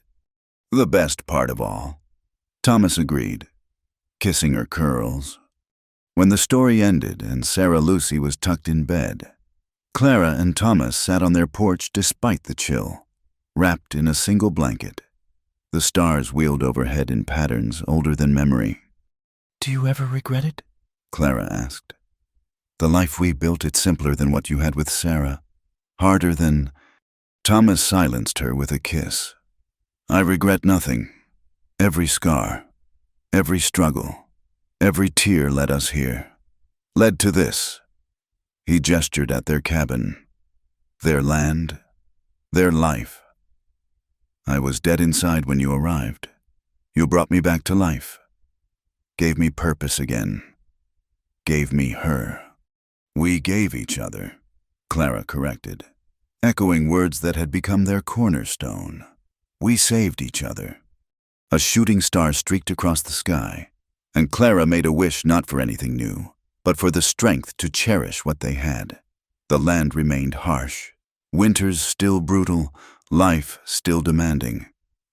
[SPEAKER 1] "The best part of all," Thomas agreed, kissing her curls. When the story ended and Sarah Lucy was tucked in bed, Clara and Thomas sat on their porch despite the chill, wrapped in a single blanket. The stars wheeled overhead in patterns older than memory. "Do you ever regret it?" Clara asked. "The life we built, it's simpler than what you had with Sarah. Harder than—" Thomas silenced her with a kiss. "I regret nothing. Every scar, every struggle, every tear led us here. Led to this." He gestured at their cabin, their land, their life. "I was dead inside when you arrived. You brought me back to life. Gave me purpose again. Gave me her." "We gave each other," Clara corrected, echoing words that had become their cornerstone. "We saved each other." A shooting star streaked across the sky, and Clara made a wish not for anything new, but for the strength to cherish what they had. The land remained harsh, winters still brutal, life still demanding,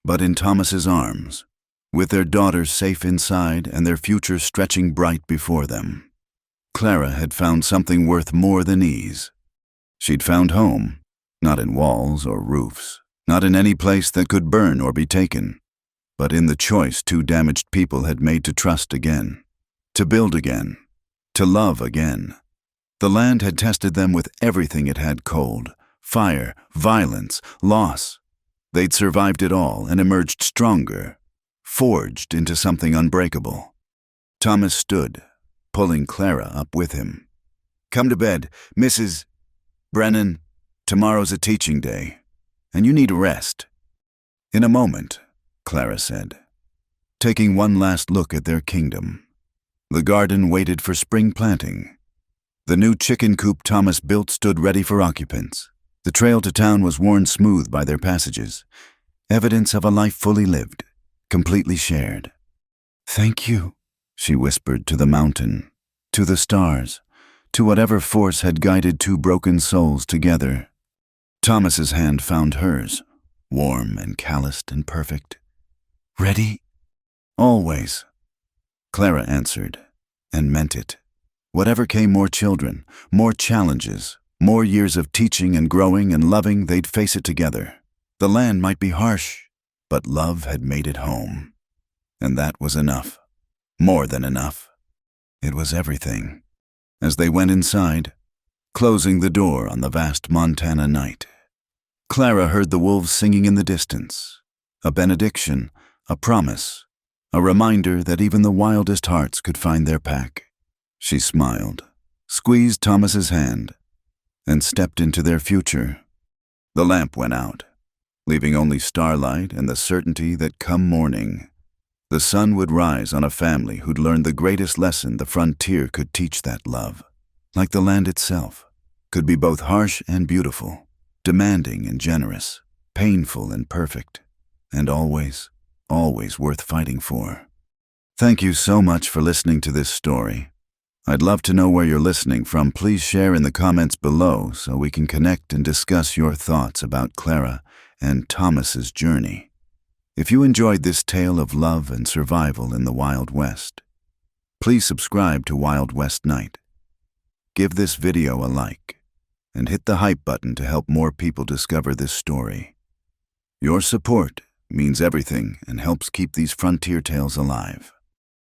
[SPEAKER 1] but in Thomas's arms, with their daughters safe inside and their future stretching bright before them, Clara had found something worth more than ease. She'd found home, not in walls or roofs, not in any place that could burn or be taken, but in the choice two damaged people had made to trust again, to build again, to love again. The land had tested them with everything it had: cold, fire, violence, loss. They'd survived it all and emerged stronger, forged into something unbreakable. Thomas stood, pulling Clara up with him. "Come to bed, Mrs. Brennan. Tomorrow's a teaching day, and you need rest." "In a moment," Clara said, taking one last look at their kingdom. The garden waited for spring planting. The new chicken coop Thomas built stood ready for occupants. The trail to town was worn smooth by their passages, evidence of a life fully lived, completely shared. "Thank you," she whispered to the mountain, to the stars, to whatever force had guided two broken souls together. Thomas's hand found hers, warm and calloused and perfect. "Ready?" "Always," Clara answered, and meant it. Whatever came, more children, more challenges, more years of teaching and growing and loving, they'd face it together. The land might be harsh, but love had made it home. And that was enough. More than enough. It was everything. As they went inside, closing the door on the vast Montana night, Clara heard the wolves singing in the distance, a benediction, a promise, a reminder that even the wildest hearts could find their pack. She smiled, squeezed Thomas's hand, and stepped into their future. The lamp went out, leaving only starlight and the certainty that come morning, the sun would rise on a family who'd learned the greatest lesson the frontier could teach: that love, like the land itself, could be both harsh and beautiful, demanding and generous, painful and perfect, and always, always worth fighting for. Thank you so much for listening to this story. I'd love to know where you're listening from. Please share in the comments below so we can connect and discuss your thoughts about Clara and Thomas's journey. If you enjoyed this tale of love and survival in the Wild West, please subscribe to Wild West Night. Give this video a like and hit the hype button to help more people discover this story. Your support means everything and helps keep these frontier tales alive.